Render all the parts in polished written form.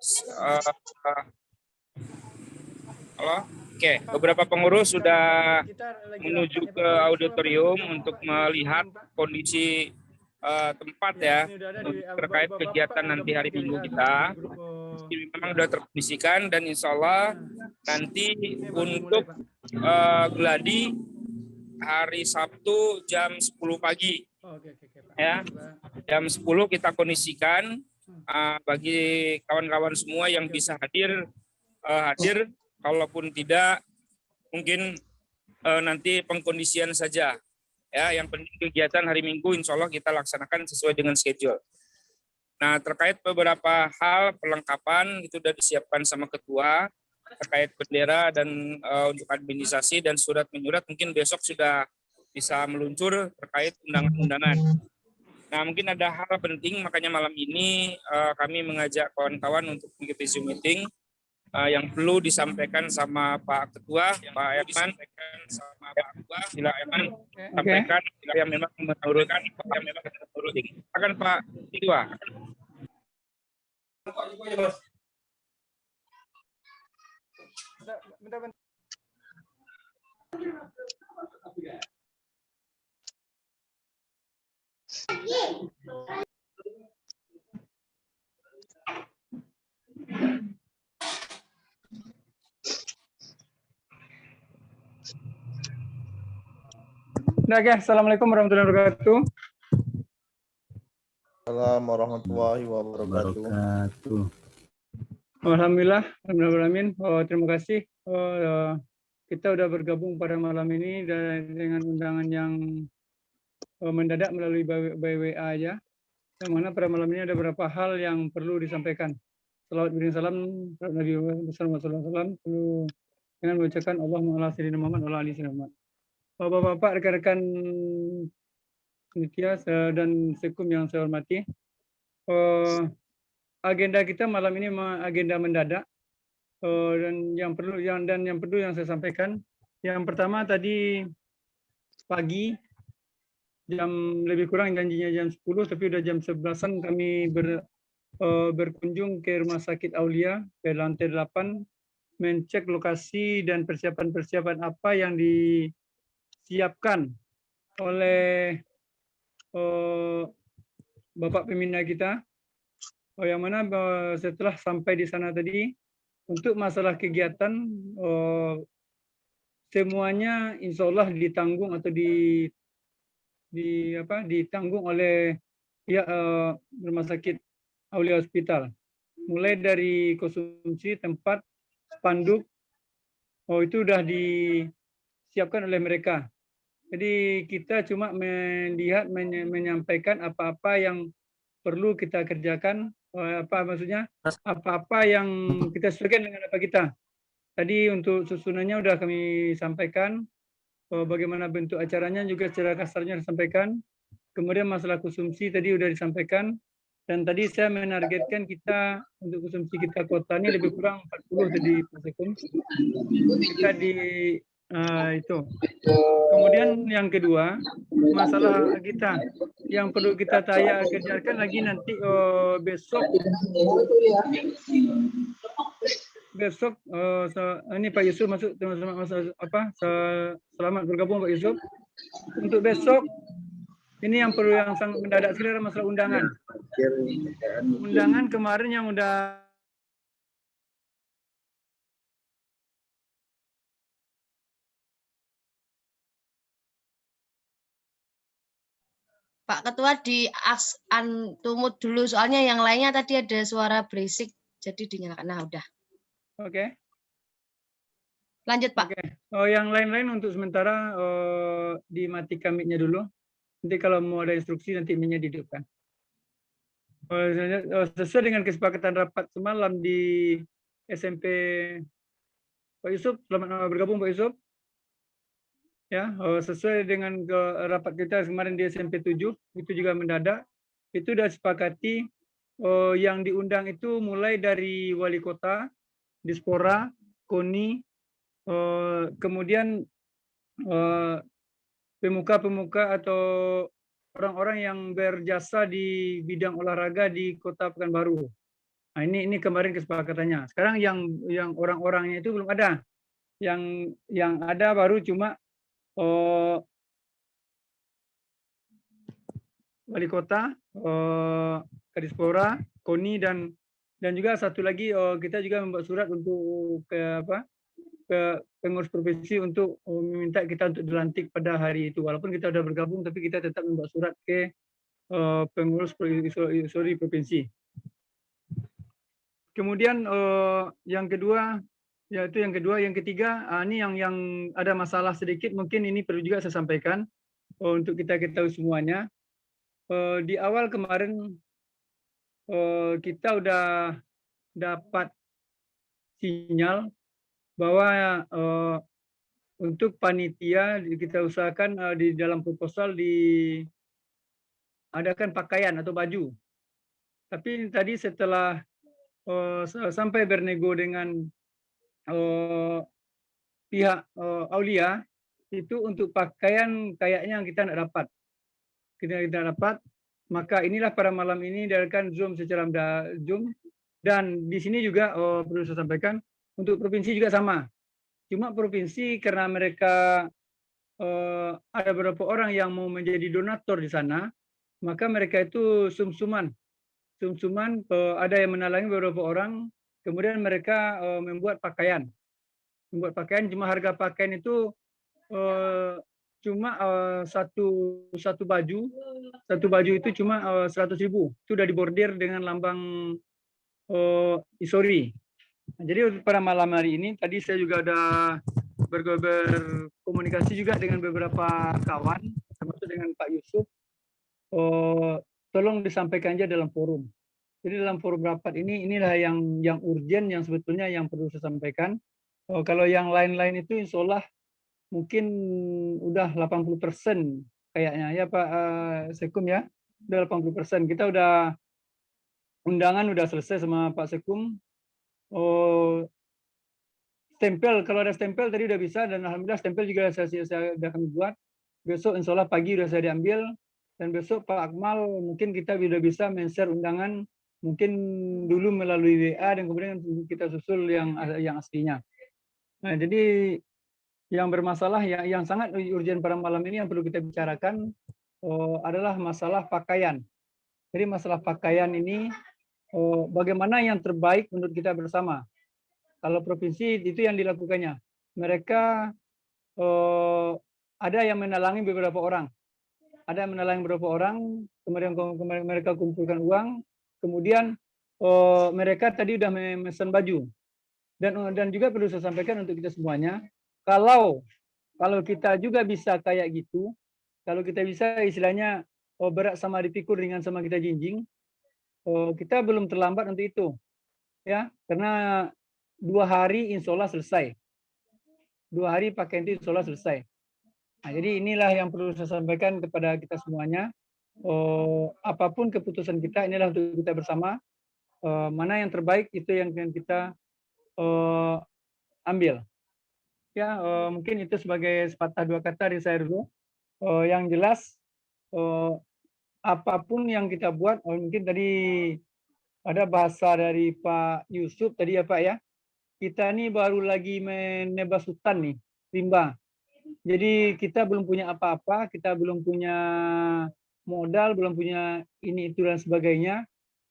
Uh, halo, oke. Beberapa pengurus sudah menuju ke auditorium untuk melihat kondisi tempat ya terkait kegiatan nanti hari Minggu kita. Memang sudah terkondisikan dan insya Allah nanti untuk gladi hari Sabtu jam 10 pagi. Ya, jam 10 kita kondisikan bagi kawan-kawan semua yang bisa hadir, kalaupun tidak mungkin nanti pengkondisian saja. Ya, yang penting kegiatan hari Minggu insya Allah kita laksanakan sesuai dengan schedule. Nah, terkait beberapa hal perlengkapan itu sudah disiapkan sama ketua terkait bendera dan untuk administrasi dan surat menyurat mungkin besok sudah bisa meluncur terkait undangan-undangan. Nah, mungkin ada hal penting, makanya malam ini kami mengajak kawan-kawan untuk mengikuti Zoom meeting yang perlu disampaikan sama Pak Ketua, Pak Erman. Sila Erman sampaikan yang memang menurutkan akan Pak Ketua. Oke, Assalamualaikum warahmatullahi wabarakatuh. Assalamualaikum warahmatullahi wabarakatuh. Alhamdulillah, alhamdulillah. Terima kasih. Kita sudah bergabung pada malam ini dengan undangan yang mendadak melalui BWA ya. Yang mana pada malam ini ada beberapa hal yang perlu disampaikan. Salawat beri salam Nabi Muhammad SAW dengan mengucapkan Allahumma sholli ala Muhammad wa ala ali Muhammad. Bapak-bapak, rekan-rekan panitia dan sekum yang saya hormati, agenda kita malam ini agenda mendadak dan yang perlu yang saya sampaikan. Yang pertama tadi pagi jam lebih kurang janjinya jam 10 tapi udah jam 11-an kami berkunjung ke Rumah Sakit Aulia ke lantai 8 mencek lokasi dan persiapan-persiapan apa yang disiapkan oleh Bapak Pembina kita, yang mana setelah sampai di sana tadi untuk masalah kegiatan semuanya insya Allah ditanggung atau ditanggung oleh pihak Rumah Sakit Aulia Hospital, mulai dari konsumsi tempat spanduk itu sudah disiapkan oleh mereka. Jadi kita cuma melihat menyampaikan apa-apa yang perlu kita kerjakan, apa-apa yang kita sesuaikan dengan apa kita. Tadi untuk susunannya sudah kami sampaikan, bagaimana bentuk acaranya juga secara kasarnya disampaikan. Kemudian masalah konsumsi tadi sudah disampaikan. Dan tadi saya menargetkan kita untuk konsumsi kita kota ini lebih kurang 40 tadi Pak Sekum. Kita di itu. Kemudian yang kedua, masalah kita yang perlu kita kerjakan lagi nanti besok ini Pak Yusuf masuk teman-teman selamat bergabung Pak Yusuf. Untuk besok ini yang perlu yang sangat mendadak sekali adalah masalah undangan. Undangan kemarin yang udah Pak Ketua tumut dulu soalnya yang lainnya tadi ada suara berisik jadi dinyalakan. Nah, udah. Oke. Lanjut, Pak. Oke. Yang lain-lain untuk sementara dimatikan mic-nya dulu. Nanti kalau mau ada instruksi nanti mic-nya dihidupkan. Sesuai dengan kesepakatan rapat semalam di SMP Pak Yusuf, selamat bergabung Pak Yusuf. Ya, sesuai dengan rapat kita kemarin di SMP 7, itu juga mendadak. Itu sudah sepakati yang diundang itu mulai dari wali kota, Dispora, KONI, kemudian pemuka-pemuka atau orang-orang yang berjasa di bidang olahraga di Kota Pekanbaru. Nah, ini kemarin kesepakatannya. Sekarang yang orang-orangnya itu belum ada. Yang ada baru cuma wali kota, Kadispora, KONI dan juga satu lagi kita juga membuat surat untuk ke pengurus provinsi untuk meminta kita untuk dilantik pada hari itu. Walaupun kita sudah bergabung, tapi kita tetap membuat surat ke pengurus provinsi. Kemudian yang kedua, yaitu yang ketiga, ini yang ada masalah sedikit, mungkin ini perlu juga saya sampaikan untuk kita ketahui semuanya. Di awal kemarin kita udah dapat sinyal bahwa untuk panitia kita usahakan di dalam proposal diadakan pakaian atau baju. Tapi tadi setelah sampai bernego dengan pihak Aulia, itu untuk pakaian kayaknya kita tidak dapat. Kita dapat, maka inilah pada malam ini diadakan Zoom secara Zoom. Dan di sini juga perlu saya sampaikan, untuk provinsi juga sama. Cuma provinsi karena mereka ada beberapa orang yang mau menjadi donatur di sana, maka mereka itu sum-suman, ada yang menalangi beberapa orang, kemudian mereka membuat pakaian. Cuma harga pakaian itu cuma satu baju itu cuma 100.000. Itu sudah dibordir dengan lambang Isori. Nah, jadi pada malam hari ini tadi saya juga ada berkomunikasi juga dengan beberapa kawan, termasuk dengan Pak Yusuf. Tolong disampaikan aja dalam forum. Jadi dalam forum rapat inilah yang urgent, yang sebetulnya yang perlu saya sampaikan. Kalau yang lain-lain itu insya Allah mungkin udah 80% kayaknya ya Pak Sekum ya. Udah 80%. Kita udah undangan udah selesai sama Pak Sekum. Stempel, kalau ada stempel tadi udah bisa, dan alhamdulillah stempel juga saya sudah kami buat. Besok insya Allah pagi udah saya diambil, dan besok Pak Akmal mungkin kita sudah bisa men-share undangan, mungkin dulu melalui WA dan kemudian kita susul yang aslinya. Nah, jadi yang bermasalah, yang sangat urgent pada malam ini yang perlu kita bicarakan adalah masalah pakaian. Jadi masalah pakaian ini bagaimana yang terbaik menurut kita bersama. Kalau provinsi itu yang dilakukannya, mereka ada yang menalangi beberapa orang, kemudian mereka kumpulkan uang, kemudian mereka tadi udah memesan baju, dan juga perlu saya sampaikan untuk kita semuanya, kalau kita juga bisa kayak gitu, kalau kita bisa istilahnya berat sama dipikul, ringan sama kita jinjing, kita belum terlambat untuk itu, ya, karena 2 hari insya Allah selesai. 2 hari pakaian itu insya Allah selesai. Nah, jadi inilah yang perlu saya sampaikan kepada kita semuanya. Apapun keputusan kita, inilah untuk kita bersama. Mana yang terbaik itu yang kita ambil. Ya, mungkin itu sebagai sepatah dua kata dari saya dulu. Yang jelas, apapun yang kita buat, mungkin tadi ada bahasa dari Pak Yusuf tadi ya Pak ya. Kita ini baru lagi menebas hutan nih, rimba. Jadi kita belum punya apa-apa, kita belum punya modal, belum punya ini itu dan sebagainya.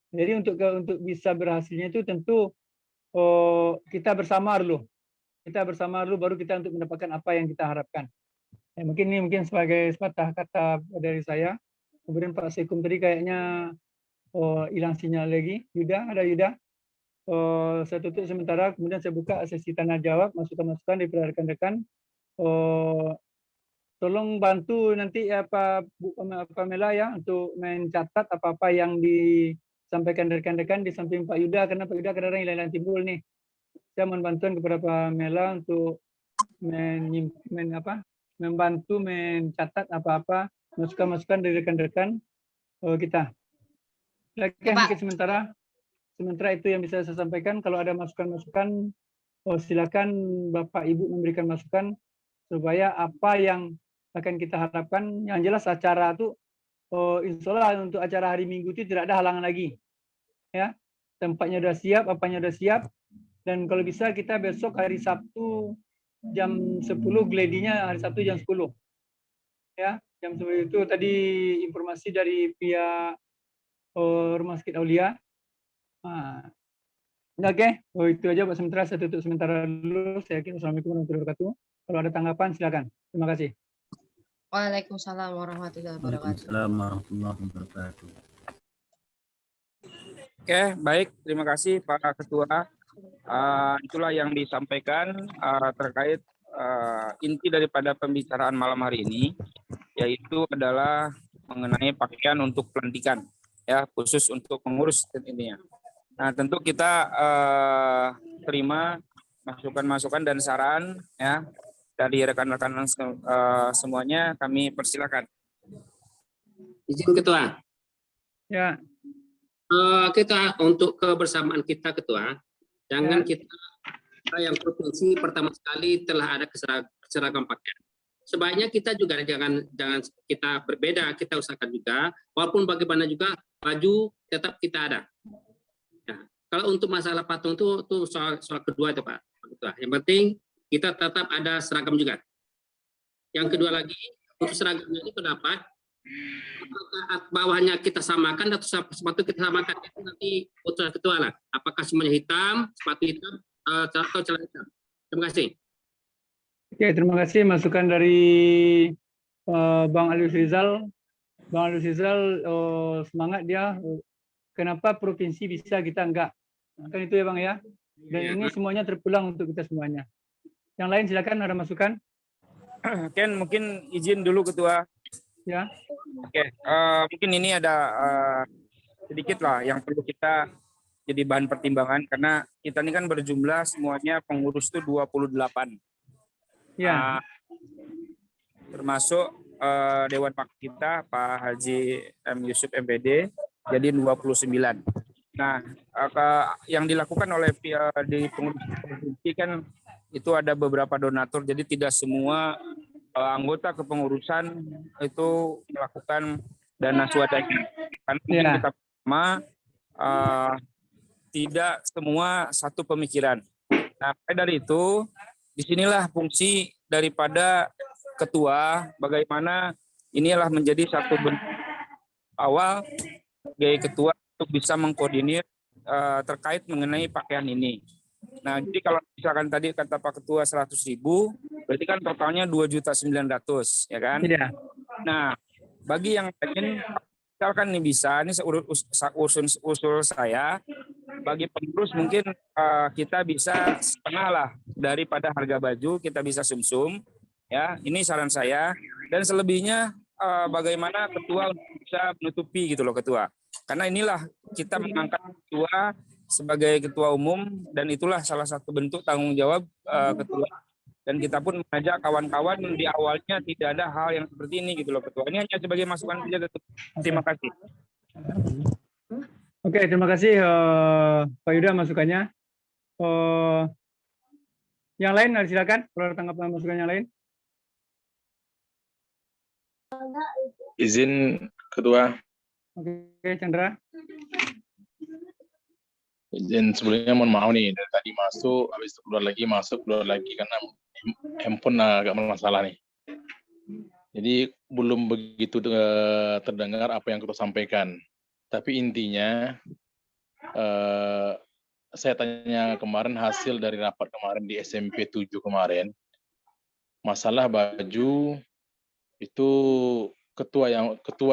Jadi untuk bisa berhasilnya itu tentu kita bersama dulu. Kita bersama dulu baru kita untuk mendapatkan apa yang kita harapkan. Ya, mungkin sebagai sepatah kata dari saya. Kemudian Pak Sekum tadi kayaknya hilang sinyal lagi. Yuda, ada Yuda? Saya tutup sementara, kemudian saya buka sesi tanya jawab, masukan-masukan dari rekan-rekan. Tolong bantu nanti Pak Pamela ya untuk mencatat apa-apa yang disampaikan dari rekan-rekan di samping Pak Yuda, karena Pak Yuda kadang-kadang hilang timbul nih. Saya mohon bantuan kepada Pak Pamela untuk membantu mencatat apa-apa masukan-masukan dari rekan-rekan kita. Oke, mungkin sementara itu yang bisa saya sampaikan. Kalau ada masukan-masukan, silakan Bapak Ibu memberikan masukan supaya apa yang akan kita harapkan. Yang jelas acara itu insya Allah untuk acara hari Minggu itu tidak ada halangan lagi, ya. tempatnya udah siap, apanya udah siap. Dan kalau bisa kita besok hari Sabtu jam 10, gladinya hari Sabtu jam 10. Ya, jam 10 itu tadi informasi dari pihak Rumah Sakit Aulia. Nah, oke, itu aja buat sementara. Saya tutup sementara dulu. Saya kira Assalamualaikum warahmatullahi wabarakatuh. Kalau ada tanggapan silakan. Terima kasih. Waalaikumsalam warahmatullahi wabarakatuh. Waalaikumsalam warahmatullahi wabarakatuh. Oke, baik. Terima kasih Pak Ketua. Itulah yang disampaikan terkait inti daripada pembicaraan malam hari ini, yaitu adalah mengenai pakaian untuk pelantikan, ya, khusus untuk pengurus ini. Nah, tentu kita terima masukan-masukan dan saran, ya, dari rekan-rekan semuanya. Kami persilakan. Izin Ketua. Ya. Kita untuk kebersamaan kita Ketua, jangan Ya. kita yang provinsi pertama sekali telah ada keseragam pakaian. Sebaiknya kita juga jangan kita berbeda, kita usahakan juga, walaupun bagaimana juga baju tetap kita ada. Nah, kalau untuk masalah patung itu soal kedua itu Pak Ketua. Yang penting kita tetap ada seragam juga. Yang kedua lagi, untuk seragamnya ini pendapat, apakah bawahnya kita samakan atau sepatu kita samakan, itu nanti putusan Ketua lah. Apakah semuanya hitam, sepatu hitam, atau celana hitam. Terima kasih. Oke, terima kasih masukan dari Bang Alius Rizal. Bang Alius Rizal semangat dia. Kenapa provinsi bisa kita enggak? Kan itu ya Bang ya. Dan ini semuanya terpulang untuk kita semuanya. Yang lain silakan, ada masukan. Ken, mungkin izin dulu Ketua. Ya. Oke, mungkin ini ada sedikit lah yang perlu kita jadi bahan pertimbangan, karena kita ini kan berjumlah semuanya pengurus itu 28. Ya. Termasuk Dewan Pakar kita Pak Haji M. Yusuf MPD jadi 29. Nah, yang dilakukan oleh di pengurus provinsi kan itu ada beberapa donatur, jadi tidak semua anggota kepengurusan itu melakukan dana swadaya. Karena mungkin kita tidak semua satu pemikiran. Nah, dari itu disinilah fungsi daripada ketua, bagaimana inilah menjadi satu bentuk awal sebagai ketua untuk bisa mengkoordinir terkait mengenai pakaian ini. Nah, jadi kalau misalkan tadi kata Pak Ketua 100.000, berarti kan totalnya 2.900.000, ya kan? Iya. Nah, bagi yang ingin, misalkan nih bisa, ini usul saya, bagi pengurus mungkin kita bisa setengah lah daripada harga baju, kita bisa sumsum, ya. Ini saran saya. Dan selebihnya bagaimana ketua bisa menutupi gitu loh Ketua. Karena inilah kita mengangkat ketua sebagai ketua umum, dan itulah salah satu bentuk tanggung jawab ketua. Dan kita pun mengajak kawan-kawan di awalnya tidak ada hal yang seperti ini gitu loh Ketua. Ini hanya sebagai masukan saja. Terima kasih. Oke, terima kasih Pak Yuda masukannya. Yang lain silakan kalau ada tanggapan masukan yang lain. Izin Ketua. Oke, Chandra. Izin sebelumnya mohon maaf nih, dari tadi masuk, habis itu keluar lagi karena handphone agak bermasalah nih. Jadi belum begitu terdengar apa yang kita sampaikan. Tapi intinya saya tanya kemarin hasil dari rapat kemarin di SMP 7 kemarin, masalah baju itu ketua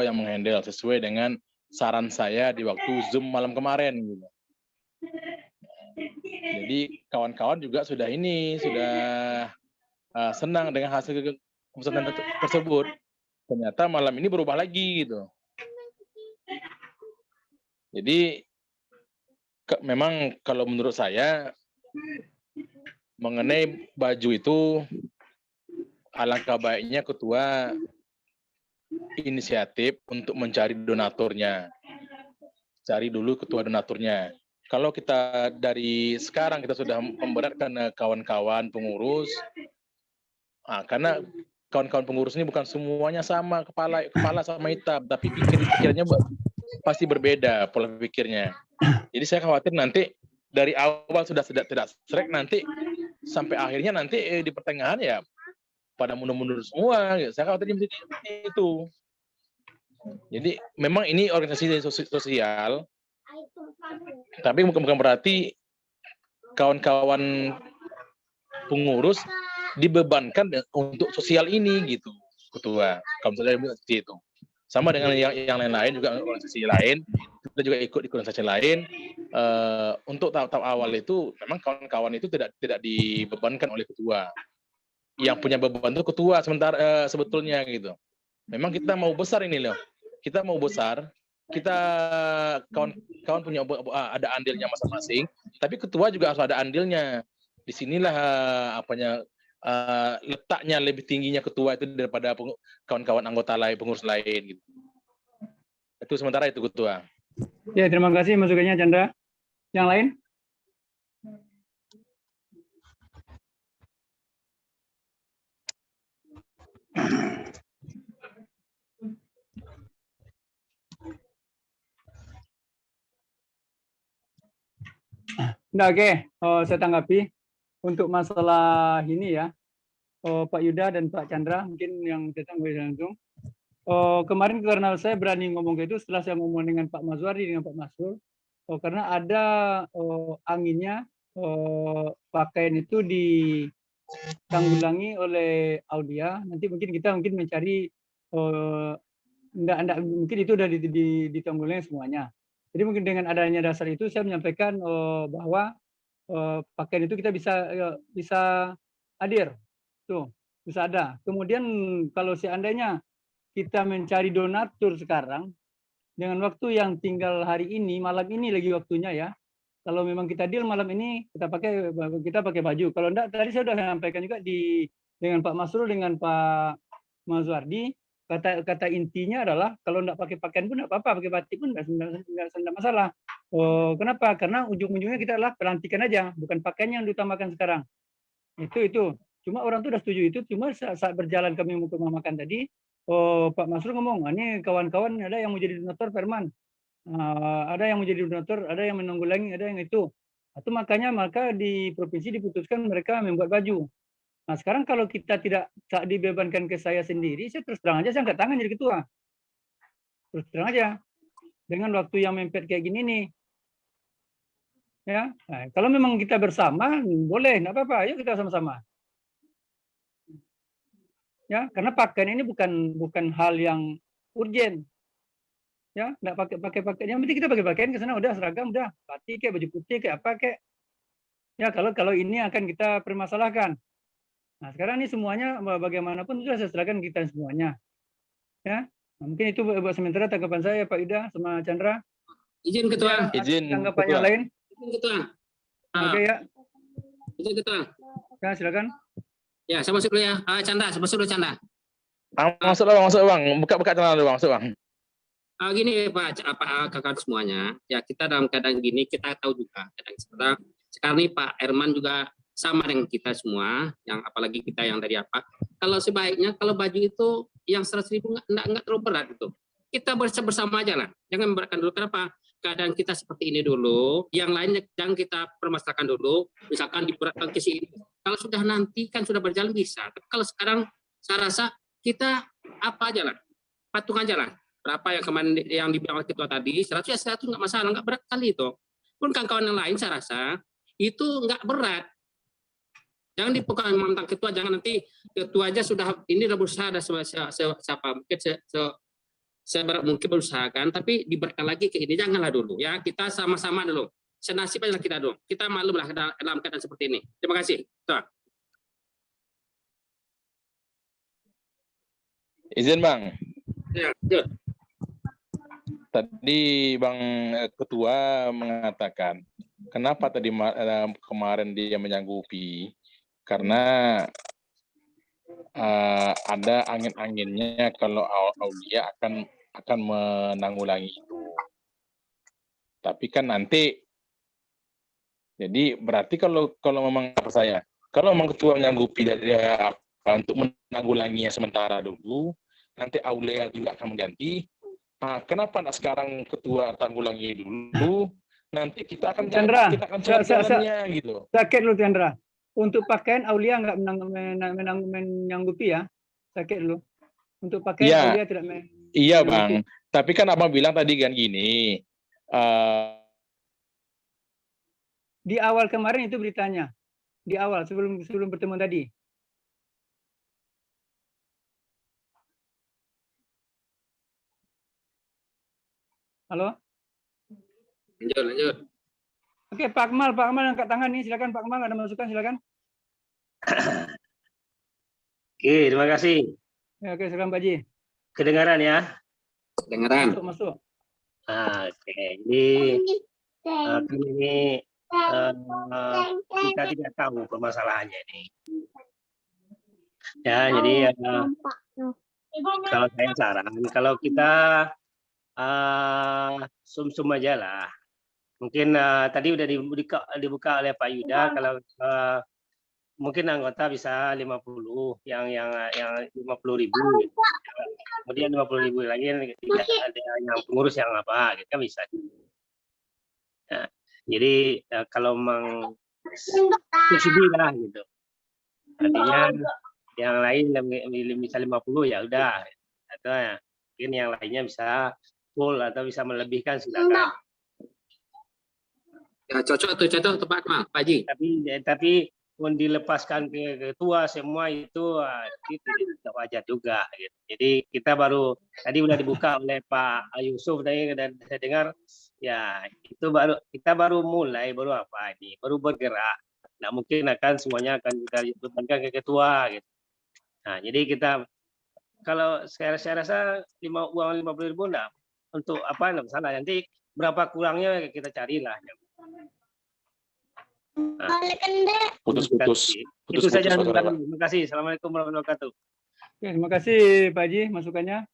yang menghandle sesuai dengan saran saya di waktu Zoom malam kemarin gitu. Jadi kawan-kawan juga sudah senang dengan hasil keputusan tersebut. Ternyata malam ini berubah lagi gitu. Jadi memang kalau menurut saya mengenai baju itu alangkah baiknya ketua inisiatif untuk mencari donaturnya. Cari dulu ketua donaturnya. Kalau kita dari sekarang kita sudah memberatkan kawan-kawan pengurus, karena kawan-kawan pengurus ini bukan semuanya sama kepala sama hitam, tapi pikirannya pasti berbeda pola pikirnya. Jadi saya khawatir nanti dari awal sudah tidak strike, nanti sampai akhirnya nanti di pertengahan ya pada mundur-mundur semua. Gitu. Saya khawatir seperti itu. Jadi memang ini organisasi sosial, tapi bukan berarti kawan-kawan pengurus dibebankan untuk sosial ini gitu, ketua. Kalau misalnya seperti itu, sama dengan yang lain-lain juga organisasi lain, kita juga ikut organisasi lain. Untuk tahap awal itu memang kawan-kawan itu tidak dibebankan oleh ketua. Yang punya beban itu ketua sementara sebetulnya gitu. Memang kita mau besar ini loh. Kita mau besar, kita kawan-kawan punya ada andilnya masing-masing, tapi ketua juga harus ada andilnya. Disinilah letaknya lebih tingginya ketua itu daripada kawan-kawan anggota lain, pengurus lain gitu. Itu sementara itu ketua. Ya, terima kasih masukannya Chandra. Yang lain? Nah, oke. Saya tanggapi untuk masalah ini ya. Pak Yuda dan Pak Chandra mungkin yang datang langsung. Kemarin karena saya berani ngomong gitu setelah saya ngomong dengan Pak Mazwardi dengan Pak Masrul, karena ada anginnya pakaian itu ditanggulangi oleh Aulia. Nanti mungkin kita mencari mungkin itu sudah ditanggulangi semuanya. Jadi mungkin dengan adanya dasar itu saya menyampaikan bahwa pakaian itu kita bisa hadir, tuh bisa ada. Kemudian kalau seandainya kita mencari donatur sekarang dengan waktu yang tinggal hari ini, malam ini lagi waktunya ya. Kalau memang kita deal malam ini kita pakai baju. Kalau enggak, tadi saya sudah sampaikan juga dengan Pak Masrul dengan Pak Mazwardi. Kata intinya adalah kalau enggak pakai pakaian pun enggak apa-apa, pakai batik pun enggak masalah. Kenapa? Karena ujung-ujungnya kita adalah pelantikan aja, bukan pakaian yang diutamakan sekarang. Itu. Cuma orang tuh udah setuju itu, cuma saat berjalan kami untuk makan tadi, Pak Masrul ngomong, ini kawan-kawan ada yang mau jadi donatur Perman, ada yang mau jadi donatur, ada yang menanggulangi, ada yang itu. Atau maka di provinsi diputuskan mereka membuat baju. Nah sekarang kalau kita tidak dibebankan ke saya sendiri, saya terus terang aja saya angkat tangan jadi ketua. Terus terang aja. Dengan waktu yang mepet kayak gini nih. Ya, nah, kalau memang kita bersama, boleh, enggak apa-apa, ayo kita sama-sama. Ya, karena pakaian ini bukan hal yang urgen. Ya, enggak pakai pakaian. Yang penting kita pakai pakaian ke sana udah seragam, udah batik kayak baju putih kayak apa kayak. Ya, kalau ini akan kita permasalahkan. Nah, sekarang ini semuanya bagaimanapun sudah saya serahkan kita semuanya. Ya, mungkin itu buat sementara tanggapan saya Pak Yuda sama Chandra. Izin ketua. Izin tanggapan ketua. yang lain. Izin ketua. Oke ya. Izin ketua. Ya, silakan. Ya, saya masuk dulu ya. Chandra, saya masuk dulu Chandra. Masuk bang. Buka channel dulu bang, masuk bang. Gini Pak, kakak semuanya. Ya kita dalam keadaan gini kita tahu juga. Sekarang ini Pak Herman juga sama dengan kita semua, yang apalagi kita yang dari apa. Kalau sebaiknya kalau baju itu yang 100.000 enggak terlalu berat itu. Kita bersama aja lah. Jangan memberatkan dulu. Kenapa? Keadaan kita seperti ini dulu. Yang lainnya jangan kita permasalahkan dulu. Misalkan diberatkan ke sini. Kalau sudah nanti kan sudah berjalan bisa. Tapi kalau sekarang saya rasa kita apa aja lah. Patung aja lah. Berapa yang kemarin yang dibilang ketua tadi, 100 ya 100 enggak masalah, enggak berat kali itu. Pun kawan-kawan yang lain saya rasa itu enggak berat. Jangan dipegang tentang ketua, jangan nanti ketua aja sudah ini udah berusaha ada siapa mungkin mungkin berusahakan, tapi diberatkan lagi ke ini janganlah dulu ya, kita sama-sama dulu senasib aja kita dulu, kita maklum lah dalam keadaan seperti ini. Terima kasih. Tuh. Izin bang. Ya, betul. Tadi Bang Ketua mengatakan, kenapa tadi kemarin dia menyanggupi? Karena ada angin-anginnya kalau Aulia akan menanggulangi itu. Tapi kan nanti, jadi berarti kalau memang kalau memang Ketua menyanggupi dari untuk menanggulanginya sementara dulu, nanti Aulia juga akan mengganti. Nah, kenapa nak sekarang ketua tanggulangi dulu? Nanti kita akan Chandra, kita akan cari jalannya gitu. Sakit lu Chandra. Untuk pakaian Aulia nggak menyanggupi ya. Sakit lu. Untuk pakaian Iya. Aulia tidak Iya menyanggupi. Bang, tapi kan abang bilang tadi kan gini, Di awal kemarin itu beritanya. Di awal sebelum pertemuan tadi. Halo? Lanjut. Oke, Pak Akmal angkat tangan nih, silakan Pak Akmal, ada masukan silakan. Oke, terima kasih. Ya, oke, silakan Pak Haji. Kedengaran ya? Kedengaran. Masuk. Oke, ini kita tidak tahu permasalahannya ini. Ya, jadi kalau saya saran, kalau kita sum-sum aja lah. Mungkin tadi udah dibuka oleh Pak Yuda, kalau mungkin anggota bisa 50, yang 50.000, kemudian 50.000 lagi tidak ada yang pengurus yang apa, gitu kan bisa. Nah, jadi kalau memang subsidi lah gitu, artinya yang lain bisa 50 ya udah, atau mungkin yang lainnya bisa full atau bisa melebihkan silakan. Ya, cocok tuh Pak Akmal, Pak Haji. Tapi pun dilepaskan ke ketua semua itu tidak wajar juga gitu. Jadi kita baru tadi udah dibuka oleh Pak Yusuf tadi, dan saya dengar ya itu kita baru mulai, baru bergerak. Nah, mungkin akan semuanya akan kita bebankan ke ketua gitu. Nah, jadi kita kalau saya rasa uang 50.000 enggak untuk apa enggak masalah, nanti berapa kurangnya kita carilah. Nah, putus-putus. Itu saja. Terima kasih. Assalamualaikum warahmatullahi wabarakatuh. Oke, terima kasih Pak Haji masukannya.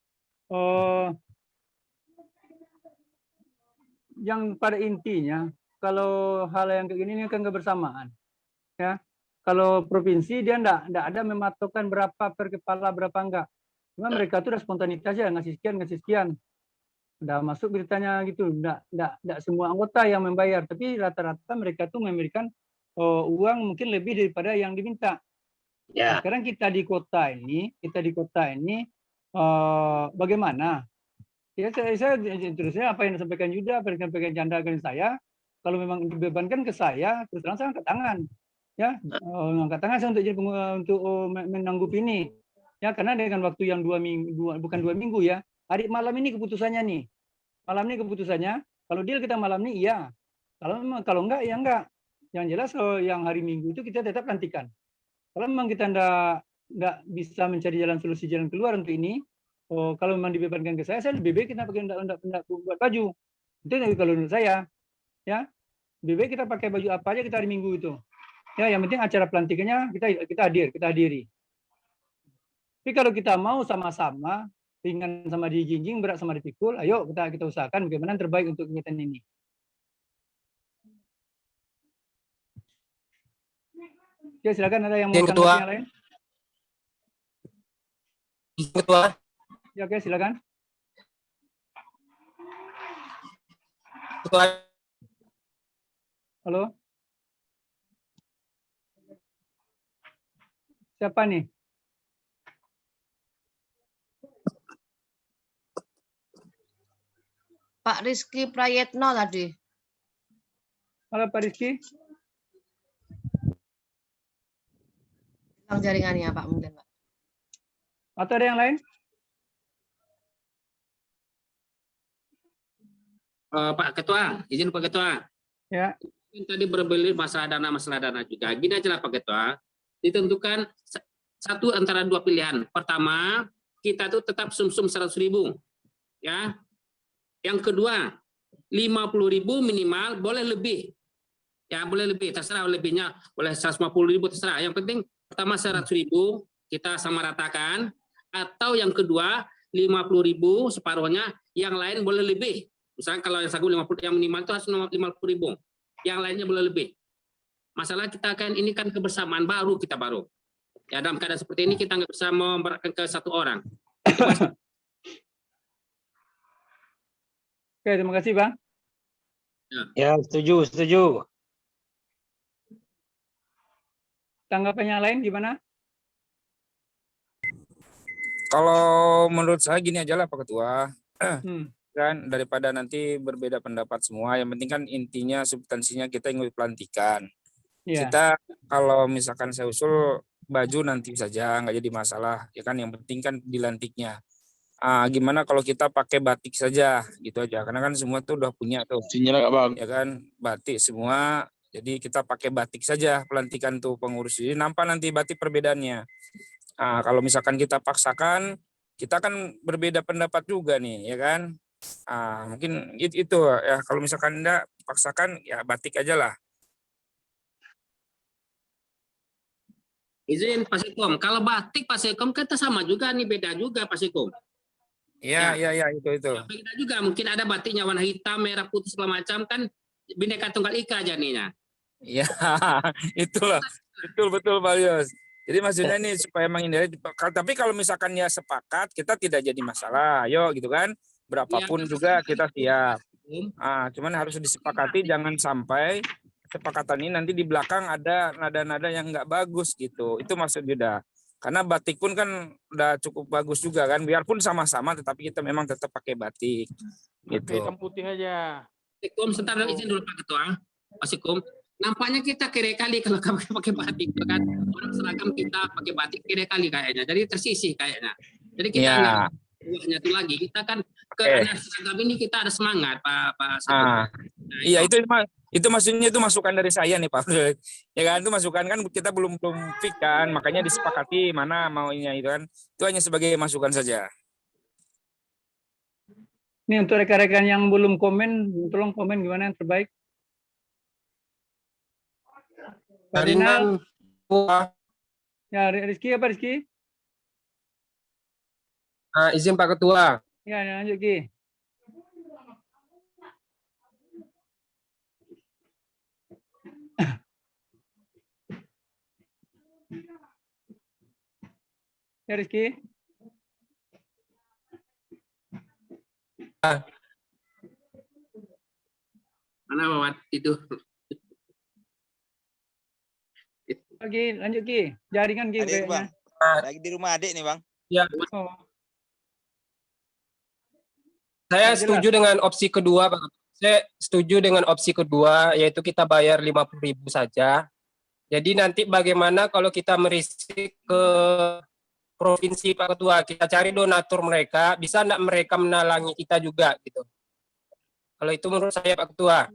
Yang pada intinya, kalau hal yang kayak gini ini kan kebersamaan. Ya, kalau provinsi dia enggak ada mematokkan berapa per kepala berapa enggak. Cuma mereka tuh udah spontanitas ya, ngasih sekian. Udah masuk beritanya gitu, enggak semua anggota yang membayar, tapi rata-rata mereka tuh memberikan uang mungkin lebih daripada yang diminta. Ya. Nah, sekarang kita di kota ini bagaimana? Ya terusnya apa yang disampaikan Yuda, apa yang disampaikan Chandra ke saya, kalau memang dibebankan ke saya, terus terang saya angkat tangan. Ya, angkat tangan saya untuk menanggup ini. Ya, karena dengan waktu yang 2 minggu, bukan 2 minggu ya. Hari malam ini keputusannya nih. Malam ini keputusannya, kalau deal kita malam ini iya. Kalau enggak ya enggak. Yang jelas yang hari Minggu itu kita tetap nantikan. Kalau memang kita enggak bisa mencari solusi jalan keluar untuk ini, kalau memang dibebankan ke saya lebih baik kita pakai enggak buat baju. Itu kalau menurut saya. Ya. Lebih baik kita pakai baju apa aja kita hari Minggu itu. Ya, yang penting acara pelantikannya kita hadiri. Tapi kalau kita mau sama-sama ringan sama dijinjing, berat sama dipikul, ayo kita usahakan bagaimana yang terbaik untuk kegiatan ini. Oke, silakan ada yang mau menanggapi yang lain? Ketua. Ya, oke, silakan. Ketua. Halo. Siapa nih? Pak Rizky Prayetno tadi. Halo Pak Rizky. Hilang jaringannya Pak mungkin Pak. Atau ada yang lain? Pak Ketua, izin Pak Ketua. Ya. Tadi berbelit masalah dana juga. Gini aja lah Pak Ketua. Ditentukan satu antara dua pilihan. Pertama, kita tuh tetap sumsum 100.000. Ya. Yang kedua, 50.000 minimal, boleh lebih. Ya, boleh lebih, terserah lebihnya, boleh 150.000 terserah. Yang penting pertama 100.000 kita sama ratakan, atau yang kedua 50.000 separuhnya, yang lain boleh lebih. Misalnya kalau yang sagu 50, yang minimal itu harus 50.000. Yang lainnya boleh lebih. Masalah kita kan ini kan kebersamaan baru kita baru. Ya, dalam keadaan seperti ini kita nggak bisa memberatkan ke satu orang. Oke, terima kasih Bang. Ya, setuju. Tanggapan yang lain gimana? Kalau menurut saya gini aja lah Pak Ketua, Hmm. kan daripada nanti berbeda pendapat semua, yang penting kan intinya substansinya kita ingin pelantikan. Iya. Kita kalau misalkan saya usul baju nanti saja, nggak jadi masalah, ya kan yang penting kan dilantiknya. Gimana kalau kita pakai batik saja, gitu aja, karena kan semua tuh udah punya tuh, Sinyal agak bagus. ya kan, batik semua. Jadi kita pakai batik saja pelantikan tuh pengurus. Jadi nampak nanti batik perbedaannya. Kalau misalkan kita paksakan, kita kan berbeda pendapat juga nih, ya kan? Mungkin itu ya. Kalau misalkan enggak paksakan, ya batik aja lah. Izin Pak Sekom, kalau batik Pak Sekom kita sama juga nih, beda juga Pak Sekom. Iya, itu. Beda juga, mungkin ada batiknya warna hitam, merah, putih segala macam kan, Bhinneka Tunggal Ika jadinya. Iya, itulah. Betul Pak Yos. Jadi maksudnya nih supaya menghindari, tapi kalau misalkan ya sepakat, kita tidak jadi masalah. Ayo gitu kan, berapapun juga kita siap. Cuman harus disepakati, jangan sampai kesepakatan ini nanti di belakang ada nada-nada yang nggak bagus gitu. Itu maksud Yuda. Karena batik pun kan udah cukup bagus juga kan, biarpun sama-sama, tetapi kita memang tetap pakai batik. Gitu. Hitam putih aja. Sikom, sebentar izin dulu Pak Ketua. Pak Sikom, nampaknya kita kere kali kalau pakai batik kan. Orang seragam kita pakai batik kere kali kayaknya. Jadi tersisih kayaknya. Jadi kita nggak buahnya itu lagi. Kita kan karena seragam ini kita ada semangat Pak Sikom. Iya, itu maksudnya, itu masukan dari saya nih Pak. Ya kan, itu masukan kan kita belum fix kan, makanya disepakati mana maunya itu kan. Itu hanya sebagai masukan saja. Ini untuk rekan-rekan yang belum komen, tolong komen gimana yang terbaik. Ferdinand. Ya, Rizky apa Rizky? Izin Pak Ketua. Ya, lanjut Ki. Ya Rizky. Mana Bapak itu? Oke, lanjut Ki. Jaringan Ki kayaknya. Lagi di rumah adik nih Bang. Ya. Oh. Saya setuju dengan opsi kedua, Pak. Saya setuju dengan opsi kedua, yaitu kita bayar 50.000 saja. Jadi nanti bagaimana kalau kita merisik ke provinsi Pak Ketua, kita cari donatur mereka, bisa enggak mereka menalangi kita juga gitu. Kalau itu menurut saya Pak Ketua.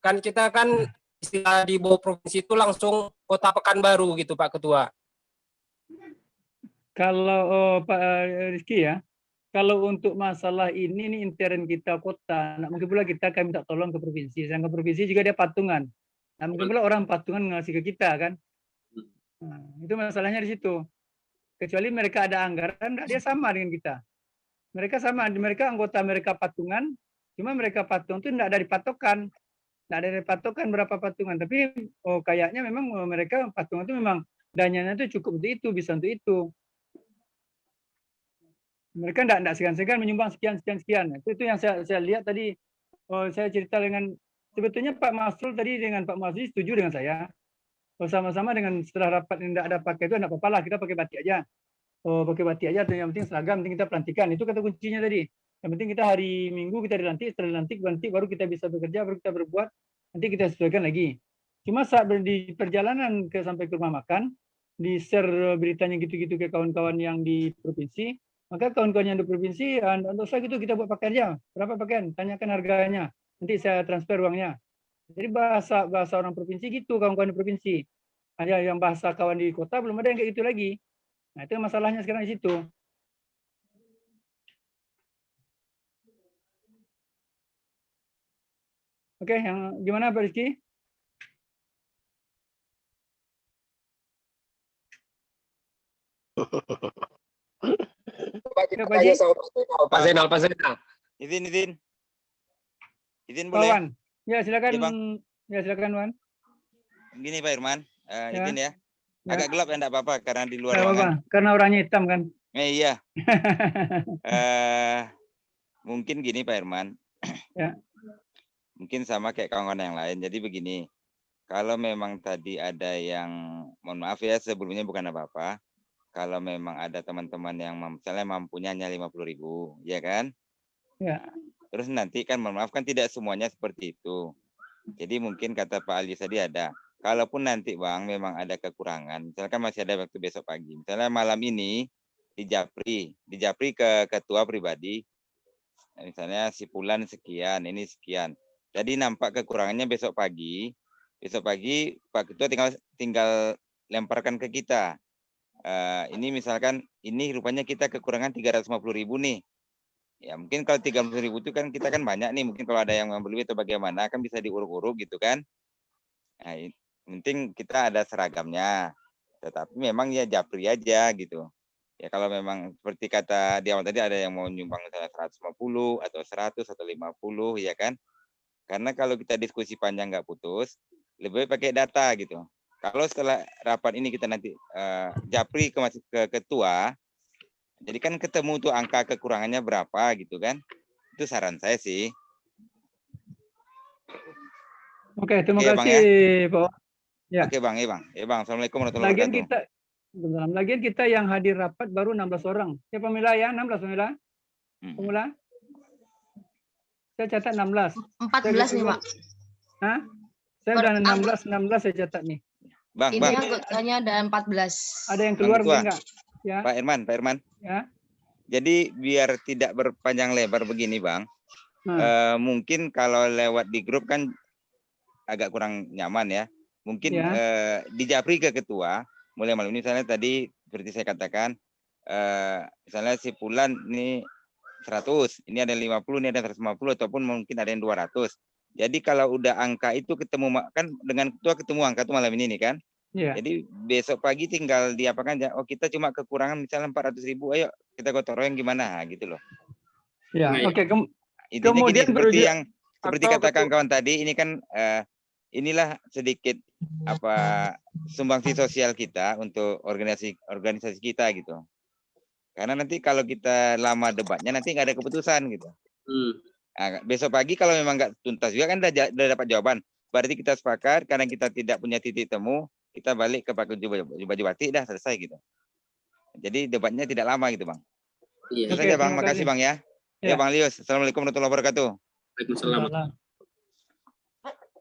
Kan kita kan istilah di bawah provinsi itu langsung kota Pekanbaru gitu Pak Ketua. Kalau Pak Rizky ya, kalau untuk masalah ini intern kita kota, nah, mungkin pula kita akan minta tolong ke provinsi. Sedangkan provinsi juga dia patungan. Nah, mungkin pula orang patungan ngasih ke kita kan. Nah, itu masalahnya di situ. Kecuali mereka ada anggaran, dia sama dengan kita. Mereka sama, mereka anggota mereka patungan, cuma mereka patung itu tidak ada dipatokan. Tidak ada dipatokan berapa patungan. Tapi kayaknya memang mereka patungan itu memang dananya itu cukup untuk itu, bisa untuk itu. Mereka tidak segan-segan menyumbang sekian. Itu yang saya lihat tadi. Saya cerita dengan, sebetulnya Pak Masrul tadi dengan Pak Masri setuju dengan saya. Sama-sama dengan setelah rapat yang tidak ada pakai itu, tidak apa-apa lah, kita pakai batik aja. Pakai batik aja, yang penting seragam, penting kita pelantikan. Itu kata kuncinya tadi. Yang penting kita hari Minggu kita dilantik, setelah dilantik baru kita bisa bekerja, baru kita berbuat, nanti kita sesuaikan lagi. Cuma saat di perjalanan sampai ke rumah makan, di-share beritanya gitu-gitu ke kawan-kawan yang di provinsi, maka kawan-kawan yang di provinsi, untuk saya gitu kita buat pakaian aja. Berapa pakaian? Tanyakan harganya. Nanti saya transfer uangnya. Jadi bahasa orang provinsi gitu, kawan-kawan di provinsi. Ada yang bahasa kawan di kota, belum ada yang kayak gitu lagi. Nah, itu masalahnya sekarang di situ. Oke, yang gimana Pak Rizky? Pak Zainal. Izin boleh? Wan. Ya silakan. Ya, Bang. Ya silakan Wan. Gini Pak Irman, izin ya. Ya. Agak gelap ya, enggak apa-apa karena di luar Nggak ruangan. apa-apa, karena orangnya hitam kan. Iya. Mungkin gini Pak Irman, Ya. Mungkin sama kayak kawan-kawan yang lain. Jadi begini, kalau memang tadi ada yang, mohon maaf ya sebelumnya bukan apa-apa, kalau memang ada teman-teman yang misalnya mampunya hanya 50.000, ya kan? Ya. Terus nanti kan mohon maaf kan tidak semuanya seperti itu. Jadi mungkin kata Pak Ali tadi ada. Kalaupun nanti Bang memang ada kekurangan, misalkan masih ada waktu besok pagi. Misalnya malam ini di Japri ke ketua pribadi, misalnya si Pulan sekian, ini sekian. Jadi nampak kekurangannya besok pagi Pak Ketua tinggal lemparkan ke kita. Ini misalkan ini rupanya kita kekurangan 350.000 nih. Ya mungkin kalau 30.000 itu kan kita kan banyak nih, mungkin kalau ada yang membeli atau bagaimana kan bisa diuruk-uruk gitu kan. Nah, penting kita ada seragamnya. Tetapi memang ya Japri aja gitu. Ya kalau memang seperti kata di awal tadi ada yang mau nyumbang misalnya 150 atau 100 atau 50 ya kan. Karena kalau kita diskusi panjang nggak putus, lebih baik pakai data gitu. Kalau setelah rapat ini kita nanti Japri ke ketua, jadi kan ketemu tuh angka kekurangannya berapa gitu kan. Itu saran saya sih. Oke, terima Oke, Bang, kasih, Pak. Ya. Oke, Bang. Bang. Assalamualaikum warahmatullahi wabarakatuh. Lagian kita yang hadir rapat baru 16 orang. Siapa Mila ya? 16 Mila? Pemula? Saya catat 16. 14 nih, Pak. Hah? Saya udah 16 saya catat nih. Bang, Ini anggotanya ada 14. Ada yang keluar mungkin enggak? Ya. Pak Irman. Ya. Jadi biar tidak berpanjang lebar begini, Bang. Mungkin kalau lewat di grup kan agak kurang nyaman ya. Mungkin di Japri ke ketua, mulai malam ini misalnya tadi seperti saya katakan, misalnya si Pulan ini 100, ini ada 50, ini ada 150, ataupun mungkin ada yang 200. Jadi kalau udah angka itu ketemu, kan dengan ketua ketemu angka itu malam ini nih kan. Yeah. Jadi besok pagi tinggal diapakan, oh kita cuma kekurangan misalnya 400.000, ayo kita gotong royong gimana gitu loh. Ya, oke. Kemudian seperti katakan kawan tadi, ini kan inilah sedikit sumbangsi sosial kita untuk organisasi kita gitu. Karena nanti kalau kita lama debatnya nanti nggak ada keputusan gitu. Nah, besok pagi kalau memang nggak tuntas juga kan udah dapat jawaban. Berarti kita sepakat karena kita tidak punya titik temu, kita balik ke Pak Bupati dah selesai gitu. Jadi debatnya tidak lama gitu Bang. Itu saja Bang, makasih Bang ya. Ya Bang Lius, Assalamualaikum warahmatullahi wabarakatuh. Waalaikumsalam.